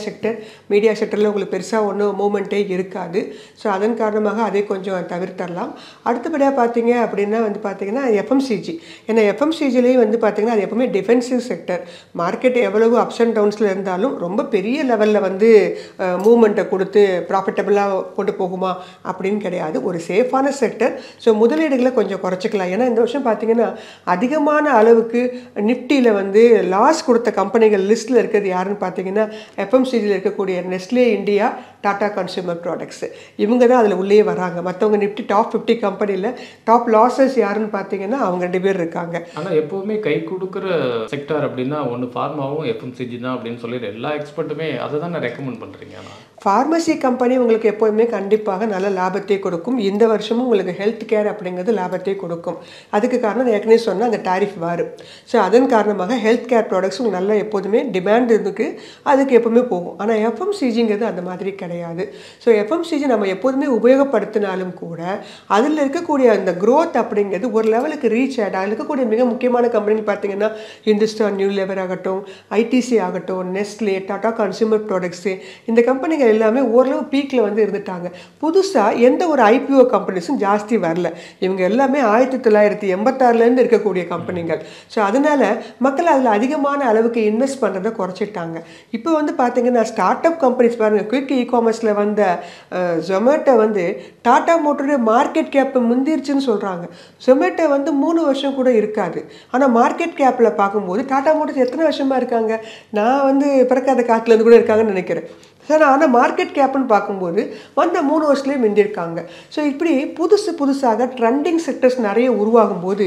செக்டரில் உங்களுக்கு பெருசாக ஒன்றும் மூமெண்ட்டே இருக்காது. ஸோ அதன் காரணமாக அதை கொஞ்சம் தவிர்த்தரலாம். அடுத்தபடியாக பார்த்தீங்க அப்படின்னா வந்து பார்த்தீங்கன்னா எஃப்எம்சிஜி. ஏன்னா எஃப்எம்சிஜிலேயும் வந்து பார்த்தீங்கன்னா அது எப்போவுமே டிஃபென்சிவ் செக்டர். மார்க்கெட் எவ்வளவு அப்ஸ் அண்ட் டவுன்ஸில் இருந்தாலும் ரொம்ப பெரிய லெவலில் வந்து மூமெண்ட்டை கொடுத்து ப்ராஃபிட்டபுளாக கொண்டு போகுமா அப்படின்னு கிடையாது. ஒரு சேஃபான செக்டர். ஸோ முதலீடுகளை கொஞ்சம் குறைச்சிக்கலாம். ஏன்னா இந்த வருஷம் பார்த்தீங்கன்னா அதிகமான அளவுக்கு நிஃப்டியில் வந்து லாஸ் கொடுத்த கம்பெனிகள் லிஸ்ட்டில் இருக்கிறது யாருன்னு பார்த்தீங்கன்னா எஃப்எம்சிஜியில் இருக்கக்கூடிய Nestle India, Tata consumer products, இவங்க தான் அதில் உள்ளே வராங்க. மற்றவங்க நிஃப்டி டாப் 50 கம்பெனியில் டாப் லாஸஸ் யாருன்னு பார்த்தீங்கன்னா அவங்க 2 பேர் இருக்காங்க. ஆனால் எப்போவுமே கை கொடுக்குற செக்டார் அப்படின்னா ஒன்று ஃபார்மாவும் எஃப்எம்சிஜி தான் அப்படின்னு சொல்லி எல்லா எக்ஸ்பர்ட்டுமே அதை தான் நான் ரெக்கமெண்ட் பண்ணுறீங்க. ஆனால் ஃபார்மசி கம்பெனி உங்களுக்கு எப்போதுமே கண்டிப்பாக நல்ல லாபத்தை கொடுக்கும். இந்த வருஷமும் உங்களுக்கு ஹெல்த் கேர் அப்படிங்கிறது லாபத்தை கொடுக்கும். அதுக்கு காரணம் ஏற்கனவே சொன்னால் அந்த டாரிஃப் வார். ஸோ அதன் காரணமாக ஹெல்த் கேர் ப்ராடக்ட்ஸ் உங்களுக்கு நல்லா எப்போதுமே டிமாண்ட் இருக்கு, அதுக்கு எப்போவுமே போகும். ஆனால் எஃப்எம்சிஜிங்கிறது அந்த மாதிரி கிடையாது. ஸோ எஃப்எம்சிஜி நம்ம எப்போதுமே உபயோகப்படுத்தினாலும் கூட அதில் இருக்கக்கூடிய அந்த க்ரோத் அப்படிங்கிறது ஒரு லெவலுக்கு ரீச் ஆகிடும். அதில் இருக்கக்கூடிய மிக முக்கியமான கம்பெனி பார்த்தீங்கன்னா இந்துஸ்தான் யூனிலிவர் ஆகட்டும், ஐடிசி ஆகட்டும், நெஸ்லே, டாடா கன்சூமர் ப்ராடக்ட்ஸு, இந்த கம்பெனிகள் எல்லாமே ஓரளவு பீக்கில் வந்து இருந்துட்டாங்க. புதுசாக எந்த ஒரு ஐபிஓ கம்பெனிஸும் ஜாஸ்தி வரல. இவங்க எல்லாமே 1986லேருந்து இருக்கக்கூடிய கம்பெனிகள். ஸோ அதனால் மக்கள் அதில் அதிகமான அளவுக்கு இன்வெஸ்ட் பண்ணுறதை குறைச்சிட்டாங்க. இப்போ வந்து பார்த்தீங்கன்னா ஸ்டார்ட் அப் கம்பெனிஸ் பாருங்கள், குயிக் இகாமர்ஸில் வந்த ஜொமேட்டோ வந்து டாடா மோட்டருடைய மார்க்கெட் கேப் முந்திருச்சுன்னு சொல்கிறாங்க. ஜொமேட்டோ வந்து 3 வருஷம் கூட இருக்காது. ஆனால் மார்க்கெட் கேப்பில் பார்க்கும்போது டாடா மோட்டர்ஸ் எத்தனை வருஷமாக இருக்காங்க? நான் வந்து பிறக்காத காலத்துலேருந்து கூட இருக்காங்கன்னு நினைக்கிறேன் சார். ஆனால் மார்க்கெட் கேப்னு பார்க்கும்போது வந்த 3 வருஷத்துலேயே மிந்திருக்காங்க. ஸோ இப்படி புதுசாக ட்ரெண்டிங் செக்டர்ஸ் நிறைய உருவாகும் போது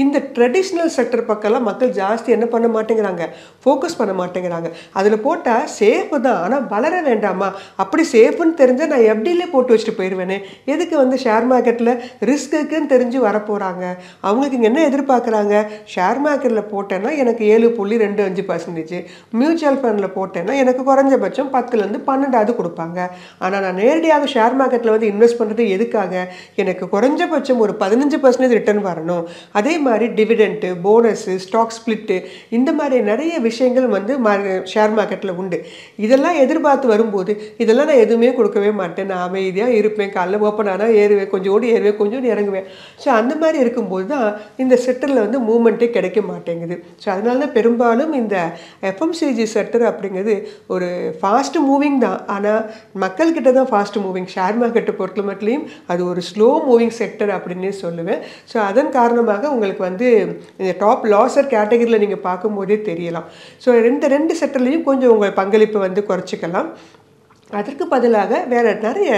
இந்த ட்ரெடிஷ்னல் செக்டர் பக்கம்லாம் மக்கள் ஜாஸ்தி என்ன பண்ண மாட்டேங்கிறாங்க, ஃபோக்கஸ் பண்ண மாட்டேங்கிறாங்க. அதில் போட்டால் சேஃபு தான், ஆனால் வளர வேண்டாமா? அப்படி சேஃப்னு தெரிஞ்சால் நான் எஃப்டிலே போட்டு வச்சுட்டு போயிடுவேனே, எதுக்கு வந்து ஷேர் மார்க்கெட்டில் ரிஸ்க் இருக்குன்னு தெரிஞ்சு வரப்போகிறாங்க? அவங்களுக்கு இங்கே என்ன எதிர்பார்க்குறாங்க? ஷேர் மார்க்கெட்டில் போட்டேன்னா எனக்கு 7.25%, மியூச்சுவல் ஃபண்டில் போட்டேன்னா எனக்கு குறைஞ்சபட்சம் 10லேருந்து 12 கொடுப்பாங்க. ஆனால் நான் நேரடியாக ஷேர் மார்க்கெட்டில் வந்து இன்வெஸ்ட் பண்ணுறது எதுக்காக? எனக்கு குறைஞ்சபட்சம் ஒரு 15% ரிட்டர்ன் வரணும். அதே மாதிரி டிவிடெண்ட்டு, போனஸு, ஸ்டாக் ஸ்பிளிட்டு, இந்த மாதிரி நிறைய விஷயங்கள் வந்து ஷேர் மார்க்கெட்டில் உண்டு. இதெல்லாம் எதிர்பார்த்து வரும்போது இதெல்லாம் நான் எதுவுமே கொடுக்கவே மாட்டேன். நான் அமைதியாக இருப்பேன். காலைல ஓப்பன் ஆனால் ஏறுவேன், கொஞ்சோடு ஏறுவேன், கொஞ்சோடு இறங்குவேன். ஸோ அந்த மாதிரி இருக்கும்போது தான் இந்த செக்டரில் வந்து மூவ்மெண்ட்டே கிடைக்க மாட்டேங்குது. ஸோ அதனால தான் பெரும்பாலும் இந்த எஃப்எம்சிஜி செக்டர் அப்படிங்கிறது ஒரு ஃபாஸ்ட் மூவிங் தான். ஆனால் மக்கள்கிட்ட தான் ஃபாஸ்ட் மூவிங். ஷேர் மார்க்கெட்டை பொறுத்த மட்டும் அது ஒரு ஸ்லோ மூவிங் செக்டர் அப்படின்னே சொல்லுவேன். ஸோ அதன் காரணமாக உங்களுக்கு வந்து இந்த டாப் லாஸர் கேட்டகரியில் நீங்கள் பார்க்கும்போதே தெரியலாம். ஸோ ரெண்டு செக்டர்லேயும் கொஞ்சம் உங்கள் பங்களிப்பை வந்து குறைச்சிக்கலாம். அதற்கு பதிலாக வேறு நிறைய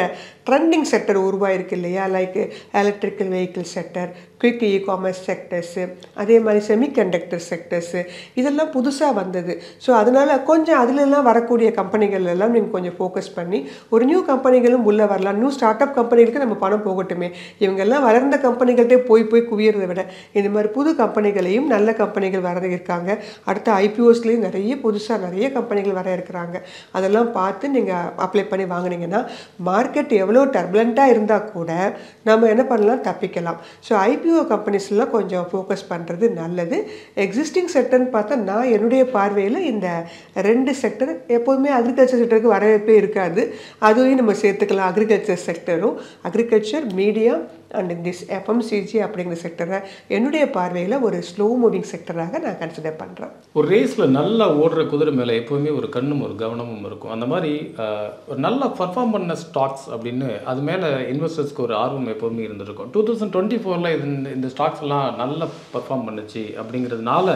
ட்ரெண்டிங் செக்டர் உருவாயிருக்கு இல்லையா, like electrical vehicle sector, quick e-commerce sectors, அதே மாதிரி செமிகண்டக்டர் செக்டர்ஸு, இதெல்லாம் புதுசாக வந்தது. ஸோ அதனால் கொஞ்சம் அதிலெல்லாம் வரக்கூடிய கம்பெனிகள் எல்லாம் நீங்கள் கொஞ்சம் ஃபோக்கஸ் பண்ணி ஒரு நியூ கம்பெனிகளும் உள்ளே வரலாம். நியூ ஸ்டார்ட் அப் கம்பெனிகளுக்கு நம்ம பணம் போகட்டுமே, இவங்கெல்லாம் வளர்ந்த கம்பெனிகள்கிட்டே போய் குவியறதை விட இந்த மாதிரி புது கம்பெனிகளையும் நல்ல கம்பெனிகள் வர இருக்காங்க. அடுத்த ஐபிஓஸ்லேயும் புதுசாக நிறைய கம்பெனிகள் வர இருக்கிறாங்க. அதெல்லாம் பார்த்து நீங்கள் அப்ளை பண்ணி வாங்கினீங்கன்னா மார்க்கெட் எவ்வளோ டர்புலண்ட்டாக இருந்தால் கூட நம்ம என்ன பண்ணலாம், தப்பிக்கலாம். ஸோ ஐபிஓ கம்பெனிஸ்லாம் கொஞ்சம் ஃபோக்கஸ் பண்ணுறது நல்லது. எக்ஸிஸ்டிங் செக்டர்னு பார்த்தா நான் என்னுடைய பார்வையில் இந்த 2 செக்டர், எப்போதுமே அக்ரிகல்ச்சர் செக்டருக்கு வரவேற்பே இருக்காது, அதுவும் நம்ம சேர்த்துக்கலாம். அக்ரிகல்ச்சர் செக்டரும், agriculture, media and this FMCG அப்படிங்கிற செக்டரை என்னுடைய பார்வையில் ஒரு ஸ்லோ மூவிங் செக்டராக நான் கன்சிடர் பண்ணுறேன். ஒரு ரேஸில் நல்லா ஓடுற குதிரை மேலே எப்போவுமே ஒரு கண்ணும் ஒரு கவனமும் இருக்கும். அந்த மாதிரி ஒரு நல்லா பர்ஃபார்ம் பண்ண ஸ்டாக்ஸ் அப்படின்னு அது மேலே இன்வெஸ்டர்ஸ்க்கு ஒரு ஆர்வம் எப்போவுமே இருந்திருக்கும். 2024 இந்த ஸ்டாக்ஸ் எல்லாம் நல்லா பர்ஃபார்ம் பண்ணுச்சு அப்படிங்கிறதுனால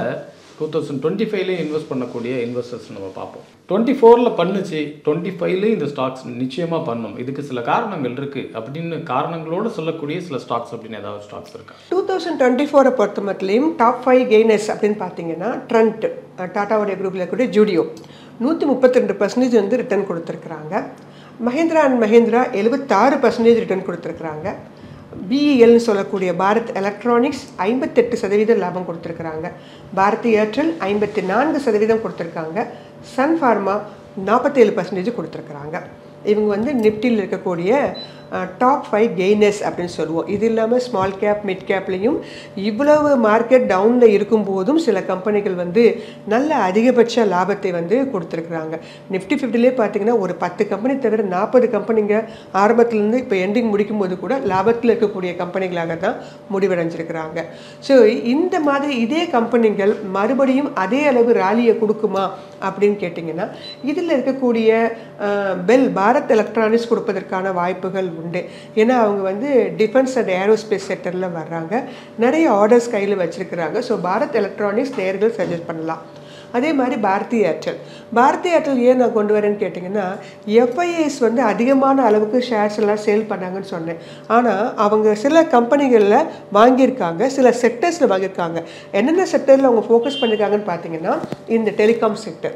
2025 இன்வெஸ்ட் பண்ணக்கூடிய இன்வெஸ்டர்ஸ் நம்ம பார்ப்போம். 24 பண்ணுச்சு, 25 இந்த ஸ்டாக்ஸ் நிச்சயமாக பண்ணும். இதுக்கு சில காரணங்கள் இருக்குது அப்படின்னு காரணங்களோடு சொல்லக்கூடிய சில ஸ்டாக்ஸ் அப்படின்னு ஏதாவது ஸ்டாக்ஸ் இருக்கா? 2024 பொறுத்த மட்டும் டாப் 5 கெய்னர்ஸ் அப்படின்னு பார்த்தீங்கன்னா ட்ரெண்ட், டாட்டாவுடைய குரூப்பில் இருக்கக்கூடிய ஜூடியோ 132% வந்து ரிட்டர்ன் கொடுத்துருக்குறாங்க. மஹேந்திரா அண்ட் மஹேந்திரா 76% ரிட்டர்ன் கொடுத்துருக்குறாங்க. பிஇஎல்னு சொல்லக்கூடிய பாரத் எலக்ட்ரானிக்ஸ் 58% லாபம் கொடுத்துருக்குறாங்க. பாரதி ஏர்டெல் 54% கொடுத்துருக்காங்க. சன் ஃபார்மா 47% கொடுத்துருக்குறாங்க. இவங்க வந்து நிஃப்டியில் இருக்கக்கூடிய டாப் 5 கெய்னர்ஸ் அப்படின்னு சொல்லுவோம். இது இல்லாமல் ஸ்மால் கேப், மிட் கேப்லேயும் இவ்வளவு மார்க்கெட் டவுனில் இருக்கும்போதும் சில கம்பெனிகள் வந்து நல்ல அதிகபட்ச லாபத்தை வந்து கொடுத்துருக்குறாங்க. நிஃப்டி 50லே பார்த்தீங்கன்னா ஒரு 10 கம்பெனி தவிர 40 கம்பெனிங்க ஆரம்பத்துலேருந்து இப்போ எண்டிங் முடிக்கும் போது கூட லாபத்தில் இருக்கக்கூடிய கம்பெனிகளாக தான் முடிவடைஞ்சிருக்கிறாங்க. ஸோ இந்த மாதிரி இதே கம்பெனிகள் மறுபடியும் அதே அளவு ராலியை கொடுக்குமா அப்படின்னு கேட்டிங்கன்னா இதில் இருக்கக்கூடிய பெல், பாரத் எலக்ட்ரானிக்ஸ் கொடுப்பதற்கான வாய்ப்புகள் உண்டு. ஏன்னா அவங்க வந்து டிஃபென்ஸ் அண்ட் ஏரோஸ்பேஸ் செக்டரில் வர்றாங்க, நிறைய ஆர்டர்ஸ் கையில் வச்சுருக்கிறாங்க. ஸோ பாரத் எலக்ட்ரானிக்ஸ் நேர்கள் சஜஸ்ட் பண்ணலாம். அதே மாதிரி பாரதி ஏர்டெல் ஏன் நான் கொண்டு வரேன்னு கேட்டிங்கன்னா எஃப்ஐஎஸ் வந்து அதிகமான அளவுக்கு ஷேர்ஸ் எல்லாம் சேல் பண்ணாங்கன்னு சொன்னேன். ஆனால் அவங்க சில கம்பெனிகளில் வாங்கியிருக்காங்க, சில செக்டர்ஸில் வாங்கியிருக்காங்க. என்னென்ன செக்டரில் அவங்க ஃபோக்கஸ் பண்ணியிருக்காங்கன்னு பார்த்தீங்கன்னா இந்த telecom sector,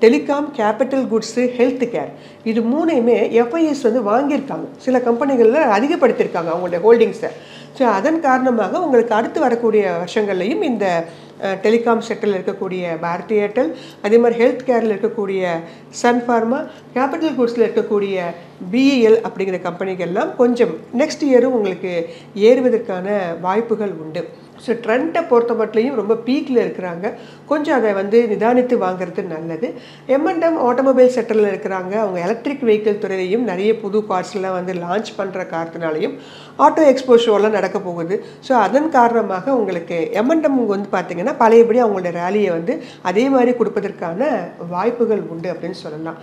telecom, capital goods, health care, இது 3யுமே எஃப்ஐஎஸ் வந்து வாங்கியிருக்காங்க. சில கம்பெனிகளில் அதிகப்படுத்தியிருக்காங்க அவங்களுடைய ஹோல்டிங்ஸை. ஸோ அதன் காரணமாக உங்களுக்கு அடுத்து வரக்கூடிய வருஷங்கள்லையும் இந்த டெலிகாம் செக்டரில் இருக்கக்கூடிய பாரதி ஏர்டெல், அதே மாதிரி ஹெல்த் கேரில் இருக்கக்கூடிய சன் ஃபார்மா, கேபிட்டல் குட்ஸில் இருக்கக்கூடிய பிஇஎல் அப்படிங்கிற கம்பெனிகள்லாம் கொஞ்சம் நெக்ஸ்ட் இயரும் உங்களுக்கு ஏறுவதற்கான வாய்ப்புகள் உண்டு. ஸோ ட்ரெண்டை பொறுத்த மட்டும் ரொம்ப பீக்கில் இருக்கிறாங்க, கொஞ்சம் அதை வந்து நிதானித்து வாங்குறது நல்லது. எம்என்டம் ஆட்டோமொபைல் செக்டரில் இருக்கிறாங்க, அவங்க எலக்ட்ரிக் வெஹிக்கிள் துறையிலையும் நிறைய புது கார்ஸ்லாம் வந்து லான்ச் பண்ணுற காரணத்தினாலையும் ஆட்டோ எக்ஸ்போ ஷோலாம் நடக்க போகுது. ஸோ அதன் காரணமாக உங்களுக்கு எம்என்டம் வந்து பார்த்திங்கன்னா பழையபடி அவங்களோட ரேலியை வந்து அதே மாதிரி கொடுப்பதற்கான வாய்ப்புகள் உண்டு அப்படின்னு சொல்லலாம்.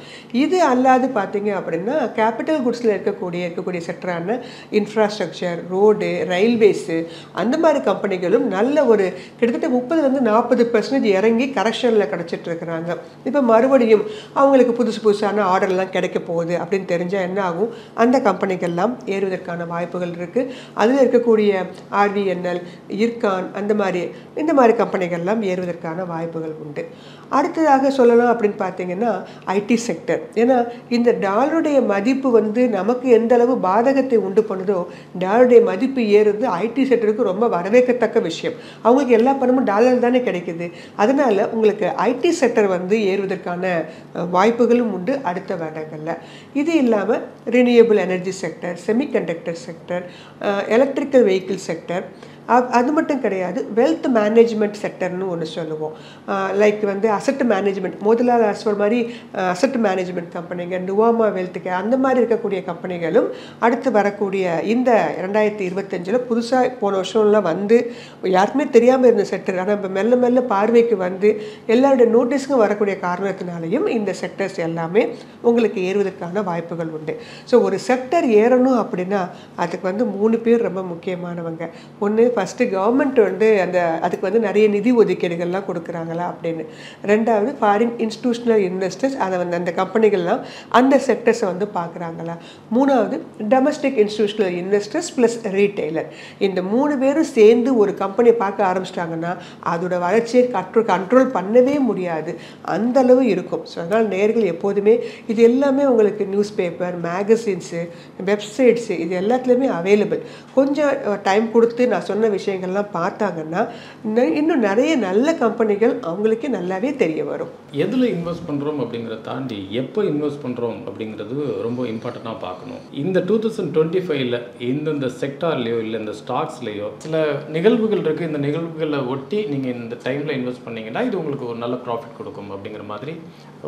இது அல்லாது பார்த்தீங்க அப்படின்னா கேபிட்டல் குட்ஸில் இருக்கக்கூடிய செக்டரான இன்ஃப்ராஸ்ட்ரக்சர், ரோடு, ரயில்வேஸு, அந்த மாதிரி கம்பெனிகளும் நல்ல ஒரு கிட்டத்தட்ட 30-40% இறங்கி கரெக்ஷனில் கிடச்சிட்டு இருக்கிறாங்க. இப்போ மறுபடியும் அவங்களுக்கு புதுசான ஆர்டர்லாம் கிடைக்க போகுது அப்படின்னு தெரிஞ்சால் என்ன ஆகும், அந்த கம்பெனிகள்லாம் ஏறுவதற்கான வாய்ப்புகள் இருக்குது. அதில் இருக்கக்கூடிய ஆர்விஎன்எல், இர்கான், இந்த மாதிரி கம்பெனிகள்லாம் ஏறுவதற்கான வாய்ப்புகள் உண்டு. அடுத்ததாக சொல்லலாம் அப்படின்னு பார்த்தீங்கன்னா ஐடி செக்டர். ஏன்னா இந்த டாலருடைய மதிப்பு வந்து நமக்கு எந்த அளவு பாதகத்தை உண்டு பண்ணுதோ, டாலருடைய மதிப்பு ஏறுறது ஐடி செக்டருக்கு ரொம்ப வரவேற்கத்தக்க விஷயம். அவங்களுக்கு எல்லா பணமும் டாலர் தானே கிடைக்குது. அதனால உங்களுக்கு ஐடி செக்டர் வந்து ஏறுவதற்கான வாய்ப்புகளும் உண்டு அடுத்த வருடங்களில். இது இல்லாமல் renewable energy sector, semiconductor sector, electrical vehicle sector, அது மட்டும் கிடையாது, வெல்த் மேனேஜ்மெண்ட் செக்டர்னு ஒன்று சொல்லுவோம். லைக் வந்து அசட் மேனேஜ்மெண்ட், முதலாளர் சொல்ற மாதிரி அசட் மேனேஜ்மெண்ட் கம்பெனிங்க, நுவாமா வெல்த் கேர், அந்த மாதிரி இருக்கக்கூடிய கம்பெனிகளும் அடுத்து வரக்கூடிய இந்த 2025 புதுசாக போன வருஷம்லாம் வந்து யாருக்குமே தெரியாமல் இருந்த செக்டர், ஆனால் இப்போ மெல்ல மெல்ல பார்வைக்கு வந்து எல்லாருடைய நோட்டீஸுக்கும் வரக்கூடிய காரணத்தினாலையும் இந்த செக்டர்ஸ் எல்லாமே உங்களுக்கு ஏறுவதற்கான வாய்ப்புகள் உண்டு. ஸோ ஒரு செக்டர் ஏறணும் அப்படின்னா அதுக்கு வந்து 3 பேர் ரொம்ப முக்கியமானவங்க. ஒன்று ஃபஸ்ட்டு கவர்மெண்ட் வந்து அதுக்கு வந்து நிறைய நிதி ஒதுக்கீடுகள்லாம் கொடுக்குறாங்களா அப்படின்னு. ரெண்டாவது ஃபாரின் இன்ஸ்டிடியூஷனல் இன்வெஸ்டர்ஸ் அதை வந்து அந்த கம்பெனிகள்லாம் அந்த செக்டர்ஸை வந்து பார்க்குறாங்களா. மூணாவது domestic institutional investors plus retailer. இந்த 3 பேரும் சேர்ந்து ஒரு கம்பெனியை பார்க்க ஆரம்பிச்சிட்டாங்கன்னா அதோட வளர்ச்சியை கண்ட்ரோல் பண்ணவே முடியாது, அந்த அளவு இருக்கும். ஸோ அதனால் நேயர்கள் எப்போதுமே இது எல்லாமே உங்களுக்கு நியூஸ் பேப்பர், மேகசின்ஸு, வெப்சைட்ஸு இது எல்லாத்துலேயுமே அவைலபிள். கொஞ்சம் டைம் கொடுத்து நான் சொன்ன விஷயங்கள்லாம் பார்த்தாங்கன்னா இன்னும் நிறைய நல்ல கம்பெனிகள் அவங்களுக்கே நல்லாவே தெரிய வரும். எதில் இன்வெஸ்ட் பண்ணுறோம் அப்படிங்கிறத தாண்டி எப்போ இன்வெஸ்ட் பண்ணுறோம் அப்படிங்கிறது ரொம்ப இம்பார்ட்டண்ட்டாக பார்க்கணும். இந்த 2025ல் இந்தந்த செக்டார்லேயோ இல்லை இந்த ஸ்டாக்ஸ்லேயோ சில நிகழ்வுகள் இருக்குது. இந்த நிகழ்வுகளை ஒட்டி நீங்கள் இந்த டைமில் இன்வெஸ்ட் பண்ணிங்கன்னா இது உங்களுக்கு ஒரு நல்ல ப்ராஃபிட் கொடுக்கும் அப்படிங்கிற மாதிரி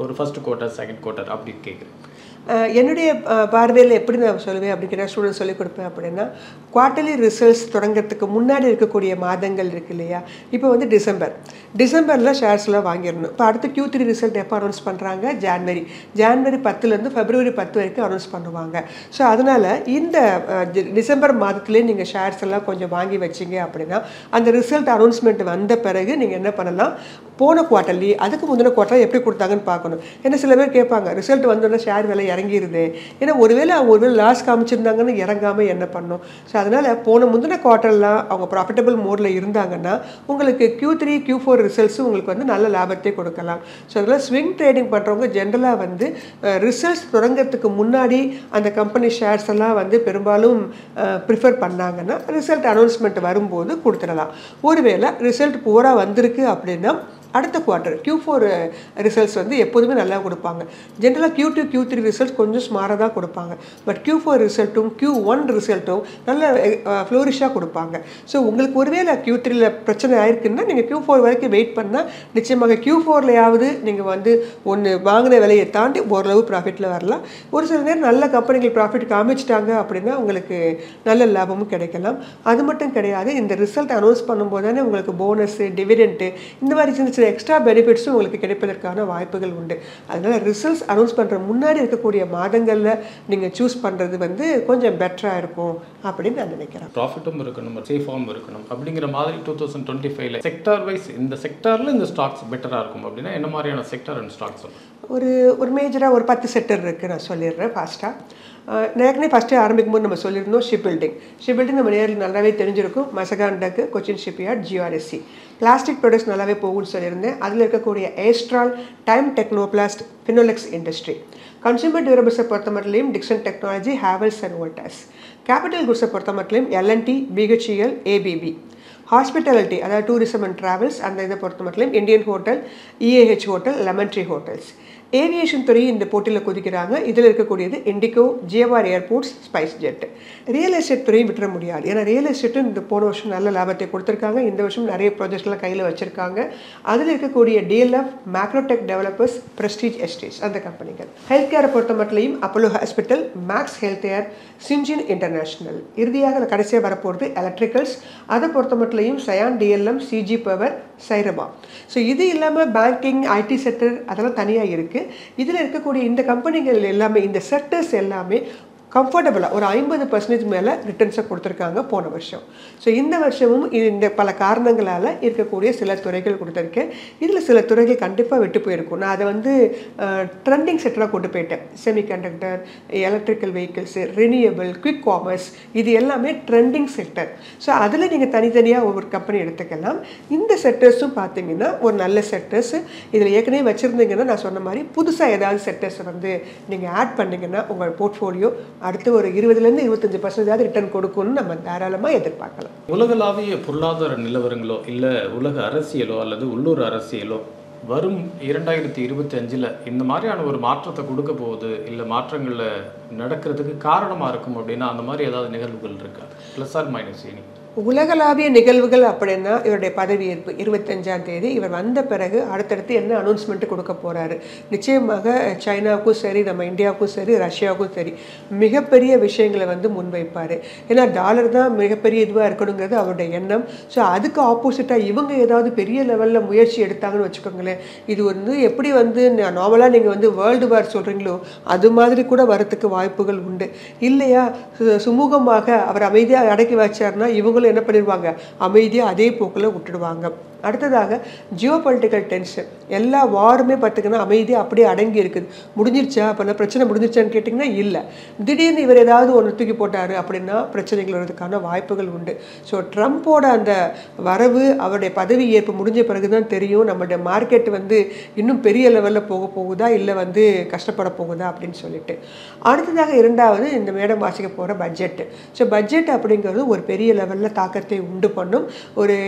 ஒரு ஃபர்ஸ்ட் குவார்ட்டர், செகண்ட் குவார்ட்டர் அப்படி கேட்குறேன். என்னுடைய பார்வையில் எப்படி நான் சொல்லுவேன் அப்படிங்கிற ஸ்டூடெண்ட் சொல்லிக் கொடுப்பேன் அப்படின்னா, குவார்ட்டர்லி ரிசல்ட்ஸ் தொடங்கிறதுக்கு முன்னாடி இருக்கக்கூடிய மாதங்கள் இருக்குது இல்லையா. இப்போ வந்து டிசம்பரில் ஷேர்ஸ்லாம் வாங்கிடணும். இப்போ அடுத்து Q3 ரிசல்ட் எப்போ அனௌன்ஸ் பண்ணுறாங்க? ஜான்வரி 10லேருந்து February 10 வரைக்கும் அனௌன்ஸ் பண்ணுவாங்க. ஸோ அதனால் இந்த டிசம்பர் மாதத்துலேயே நீங்கள் ஷேர்ஸ் எல்லாம் கொஞ்சம் வாங்கி வச்சிங்க அப்படின்னா அந்த ரிசல்ட் அனௌன்ஸ்மெண்ட் வந்த பிறகு நீங்கள் என்ன பண்ணலாம், போன குவார்ட்டர்லி அதுக்கு முந்தின குவார்ட்டர் எப்படி கொடுத்தாங்கன்னு பார்க்கணும். ஏன்னா சில பேர் கேட்பாங்க ரிசல்ட் வந்தோடனே ஷேர் விலை இறங்கிடுது. ஏன்னா ஒருவேளை லாஸ் காமிச்சிருந்தாங்கன்னு இறங்காமல் என்ன பண்ணும். ஸோ அதனால் போன முந்தின குவார்ட்டர்லாம் அவங்க ப்ராஃபிட்டபிள் மோடில் இருந்தாங்கன்னா உங்களுக்கு Q3, Q4 ரிசல்ட்ஸும் உங்களுக்கு வந்து நல்ல லாபத்தை கொடுக்கலாம். ஸோ அதில் ஸ்விங் ட்ரேடிங் பண்ணுறவங்க ஜென்ரலாக வந்து ரிசல்ட்ஸ் தொடங்கிறதுக்கு முன்னாடி அந்த கம்பெனி ஷேர்ஸ் எல்லாம் வந்து பெரும்பாலும் ப்ரிஃபர் பண்ணாங்கன்னா ரிசல்ட் அனௌன்ஸ்மெண்ட் வரும்போது கொடுத்துடலாம். ஒருவேளை ரிசல்ட் பூரா வந்திருக்கு அப்படின்னா அடுத்த குவார்ட்டர் Q4 ரிசல்ட்ஸ் வந்து எப்போதுமே நல்லா கொடுப்பாங்க. ஜென்ரலாக Q2, Q3 ரிசல்ட்ஸ் கொஞ்சம் ஸ்மாராக தான் கொடுப்பாங்க. பட் Q4 ரிசல்ட்டும் Q1 ரிசல்ட்டும் நல்ல ஃப்ளோரிஷாக கொடுப்பாங்க. ஸோ உங்களுக்கு ஒருவேளை Q3ல பிரச்சனை ஆயிருக்குன்னா நீங்கள் Q4 வரைக்கும் வெயிட் பண்ணால் நிச்சயமாக Q4லையாவது நீங்கள் வந்து ஒன்று வாங்கின விலையை தாண்டி ஓரளவு ப்ராஃபிட்டில் வரலாம். ஒரு சில நேரம் நல்ல கம்பெனிகள் ப்ராஃபிட் காமிச்சிட்டாங்க அப்படின்னா உங்களுக்கு நல்ல லாபமும் கிடைக்கலாம். அது மட்டும் கிடையாது, இந்த ரிசல்ட் அனௌன்ஸ் பண்ணும்போது தானே உங்களுக்கு போனஸு, டிவிடெண்ட்டு இந்த மாதிரி சின்ன எக்ஸ்ட்ரா பெனிஃபிட்ஸும் உங்களுக்கு கிடைப்பதற்கான வாய்ப்புகள் உண்டு. அதனால் ரிசல்ட்ஸ் அனௌன்ஸ் பண்ணுற முன்னாடி இருக்கக்கூடிய மாதங்களில் நீங்கள் சூஸ் பண்ணுறது வந்து கொஞ்சம் பெட்டராக இருக்கும் அப்படின்னு நான் நினைக்கிறேன். ப்ராஃபிட்டும் இருக்கணும், சேஃபாகவும் இருக்கணும் அப்படிங்கிற மாதிரி 2025ல் செக்டார் வைஸ் இந்த செக்டாரில் இந்த ஸ்டாக்ஸ் பெட்டராக இருக்கும் அப்படின்னா என்ன மாதிரியான செக்டார் அண்ட் ஸ்டாக்ஸ்? ஒரு மேஜராக ஒரு 10 செக்டர் இருக்குது, நான் சொல்லிடுறேன் ஃபாஸ்ட்டாக. ஏற்கனவே ஃபஸ்ட்டு ஆரம்பிக்கும் போது நம்ம சொல்லியிருந்தோம் ஷிப் பில்டிங் நம்ம நேரில் நல்லாவே தெரிஞ்சிருக்கும். Mazagon dock, Cochin shipyard, GRSC. Plastic products நல்லாவே போகும்னு சொல்லியிருந்தேன். அதில் இருக்கக்கூடிய Astral, time Technoplast, Finolex industry. Consumer டியூரபிள்ஸை பொறுத்த மட்டும் Dixon technology, Havells and Voltas. Capital குட்ஸை பொறுத்த மட்டும் L&T, BHEL, ABB. ஹாஸ்பிட்டாலிட்டி அதாவது டூரிசம் அண்ட் ட்ராவல்ஸ் அந்த இதை பொறுத்த மட்டும் Indian hotel, EAH hotel, lemon tree hotels. Aviation துறை இந்த போட்டியில் குதிக்கிறாங்க. இதில் இருக்கக்கூடியது IndiGo, GMR airports, spice jet. Real estate துறையும் விட்டுற முடியாது. ஏன்னா ரியல் எஸ்டேட்டும் இந்த போன வருஷம் நல்ல லாபத்தை கொடுத்துருக்காங்க. இந்த வருஷம் நிறைய ப்ராஜெக்ட்லாம் கையில் வச்சுருக்காங்க. அதில் இருக்கக்கூடிய DLF, Macrotech developers, Prestige estates அந்த கம்பெனிகள். ஹெல்த் கேரை பொறுத்த மட்டும் Apollo hospital, Max health care, Syngene international. இறுதியாக கடைசியாக வரப்போகிறது எலக்ட்ரிக்கல்ஸ். அதை பொறுத்த மட்டும் சயான், DLM, CG பவர், சைரபா. ஸோ இது இல்லாமல் பேங்கிங், IT செக்டர் அதெல்லாம் தனியாக இருக்குது. இதில் இருக்கக்கூடிய இந்த கம்பெனிகள் எல்லாமே, இந்த செக்டர்ஸ் எல்லாமே கம்ஃபர்டபுளாக ஒரு 50% மேலே ரிட்டர்ன்ஸை கொடுத்துருக்காங்க போன வருஷம். ஸோ இந்த வருஷமும் இந்த பல காரணங்களால் இருக்கக்கூடிய சில துறைகள் கொடுத்துருக்கேன். இதில் சில துறைகள் கண்டிப்பாக விட்டு போயிருக்கும். நான் அதை வந்து ட்ரெண்டிங் செக்டராக கொண்டு போயிட்டேன். Semiconductor, electrical vehicles, renewable, quick commerce இது எல்லாமே ட்ரெண்டிங் செக்டர். ஸோ அதில் நீங்கள் தனித்தனியாக ஒவ்வொரு கம்பெனி எடுத்துக்கலாம். இந்த செக்டர்ஸும் பார்த்தீங்கன்னா ஒரு நல்ல செக்டர்ஸ். இதில் ஏற்கனவே வச்சுருந்தீங்கன்னா நான் சொன்ன மாதிரி புதுசாக ஏதாவது செக்டர்ஸை வந்து நீங்கள் ஆட் பண்ணிங்கன்னா உங்கள் போர்ட்ஃபோலியோ அடுத்து ஒரு 20லேருந்து 25% ரிட்டர்ன் கொடுக்கும்னு நம்ம தாராளமாக எதிர்பார்க்கலாம். உலகளாவிய பொருளாதார நிலவரங்களோ இல்லை உலக அரசியலோ அல்லது உள்ளூர் அரசியலோ வரும் 2025ல் இந்த மாதிரியான ஒரு மாற்றத்தை கொடுக்க போகுது, இல்லை மாற்றங்களில் நடக்கிறதுக்கு காரணமாக இருக்கும் அப்படின்னா அந்த மாதிரி ஏதாவது நிகழ்வுகள் இருக்கா? Plus or minus any? உலகளாவிய நிகழ்வுகள் அப்படின்னா இவருடைய பதவியேற்பு 25ஆம் தேதி. இவர் வந்த பிறகு அடுத்தடுத்து என்ன அனௌன்ஸ்மெண்ட்டு கொடுக்க போகிறாரு. நிச்சயமாக சைனாவுக்கும் சரி, நம்ம இந்தியாவுக்கும் சரி, ரஷ்யாவுக்கும் சரி மிகப்பெரிய விஷயங்களை வந்து முன்வைப்பார். ஏன்னா டாலர் தான் மிகப்பெரிய இதுவாக இருக்கணுங்கிறது அவருடைய எண்ணம். ஸோ அதுக்கு ஆப்போசிட்டாக இவங்க ஏதாவது பெரிய லெவலில் முயற்சி எடுத்தாங்கன்னு வச்சுக்கோங்களேன், இது வந்து எப்படி வந்து நார்மலாக நீங்கள் வந்து வேர்ல்டு வார் சொல்கிறீங்களோ அது மாதிரி கூட வரத்துக்கு வாய்ப்புகள் உண்டு. இல்லையா சுமூகமாக அவர் அமைதியாக அடக்கி வச்சார்னா இவங்களும் இவங்களும் என்ன பண்ணிடுவாங்க, அமைதியாக அதே போக்கில் விட்டுடுவாங்க. அடுத்ததாக ஜியோ பொலிட்டிக்கல் டென்ஷன், எல்லா வாருமே பார்த்திங்கன்னா அமைதியாக அப்படியே அடங்கி இருக்குது. முடிஞ்சிருச்சா, அப்போ பிரச்சனை முடிஞ்சிருச்சான்னு கேட்டிங்கன்னா இல்லை. திடீர்னு இவர் ஏதாவது ஒன்று தூக்கி போட்டார் அப்படின்னா பிரச்சனைகள் வர்றதுக்கான வாய்ப்புகள் உண்டு. ஸோ ட்ரம்ப்போட அந்த வரவு, அவருடைய பதவி ஏற்பு முடிஞ்ச பிறகு தான் தெரியும் நம்மளுடைய மார்க்கெட் வந்து இன்னும் பெரிய லெவலில் போக போகுதா இல்லை வந்து கஷ்டப்பட போகுதா அப்படின்னு சொல்லிட்டு. அடுத்ததாக இரண்டாவது இந்த மேடம் வாசிக்க போகிற பட்ஜெட்டு. ஸோ பட்ஜெட் அப்படிங்கிறது ஒரு பெரிய லெவலில் தாக்கத்தை உண்டு பண்ணும்.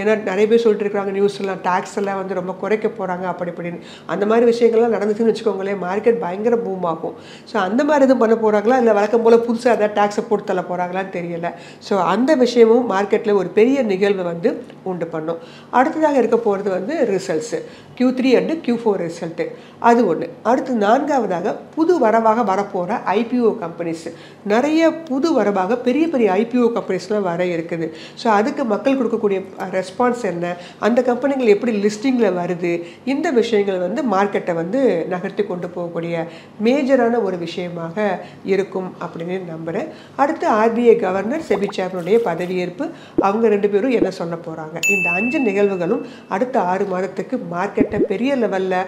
ஏன்னா நிறைய பேர் சொல்லிட்டு இருக்கிறாங்க நியூஸ்லாம் டேக்ஸ் எல்லாம் வந்து ரொம்ப குறைக்க போகிறாங்க அப்படி இப்படின்னு. அந்த மாதிரி விஷயங்கள்லாம் நடந்துச்சுன்னு வச்சுக்கோங்களேன், மார்க்கெட் பயங்கர பூம் ஆகும். ஸோ அந்த மாதிரி எதுவும் பண்ண போகிறாங்களா இல்லை வழக்கம் போல் புதுசாக ஏதாவது டேக்ஸை போட்டு தள்ள போகிறாங்களான்னு தெரியல. ஸோ அந்த விஷயமும் மார்க்கெட்டில் ஒரு பெரிய நிகழ்வு வந்து உண்டு பண்ணும். அடுத்ததாக இருக்க போகிறது வந்து results, Q3 and Q4 result, அது ஒன்று. அடுத்து நான்காவதாக புது வரவாக வரப்போகிற IPO கம்பெனிஸ். நிறைய புது வரவாக பெரிய பெரிய IPO கம்பெனிஸ்லாம் வர இருக்குது. ஸோ அதுக்கு மக்கள் கொடுக்கக்கூடிய ரெஸ்பான்ஸ் என்ன, அந்த கம்பெனிகள் எப்படி லிஸ்டிங்கில் வருது, இந்த விஷயங்கள் வந்து மார்க்கெட்டை வந்து நகர்த்தி கொண்டு போகக்கூடிய மேஜரான ஒரு விஷயமாக இருக்கும் அப்படின்னு நம்புகிறேன். அடுத்து RBI கவர்னர், செபி சேர்மனுடைய பதவியேற்பு, அவங்க 2 பேரும் என்ன சொல்ல போகிறாங்க. இந்த 5 நிகழ்வுகளும் அடுத்த 6 மாதத்துக்கு மார்க்கெட்டை பெரிய லெவலில்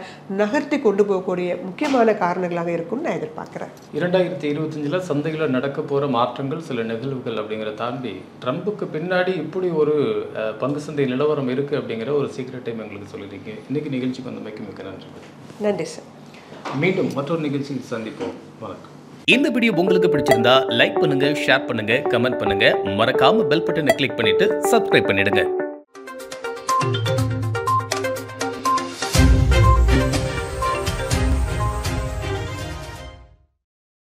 நகர்த்தி கொண்டு போகக்கூடிய முக்கியமான காரணங்களாக இருக்கும்னு நான் எதிர்பார்க்குறேன். 2025 சந்தையில் நடக்க போகிற மாற்றங்கள், சில நிகழ்வுகள் அப்படிங்கிறத தாண்டி ட்ரம்புக்கு பின்னாடி இப்படி ஒரு பங்கு சந்தை நிலவரம் இருக்குது அப்படிங்கிற ஒரு சீக்ரெட்டையும் எங்களுக்கு சொல்லியிருக்கீங்க. இன்றைக்கி நிகழ்ச்சிக்கு வந்தமைக்கு மிக்க நன்றி. நன்றி சார். மீண்டும் மற்றொரு நிகழ்ச்சியில் சந்திப்போம். வணக்கம். இந்த வீடியோ உங்களுக்கு பிடிச்சிருந்தா லைக் பண்ணுங்க, ஷேர் பண்ணுங்க, கமெண்ட் பண்ணுங்க. மறக்காம பெல் பட்டனை கிளிக் பண்ணிட்டு சப்ஸ்கிரைப் பண்ணிடுங்க.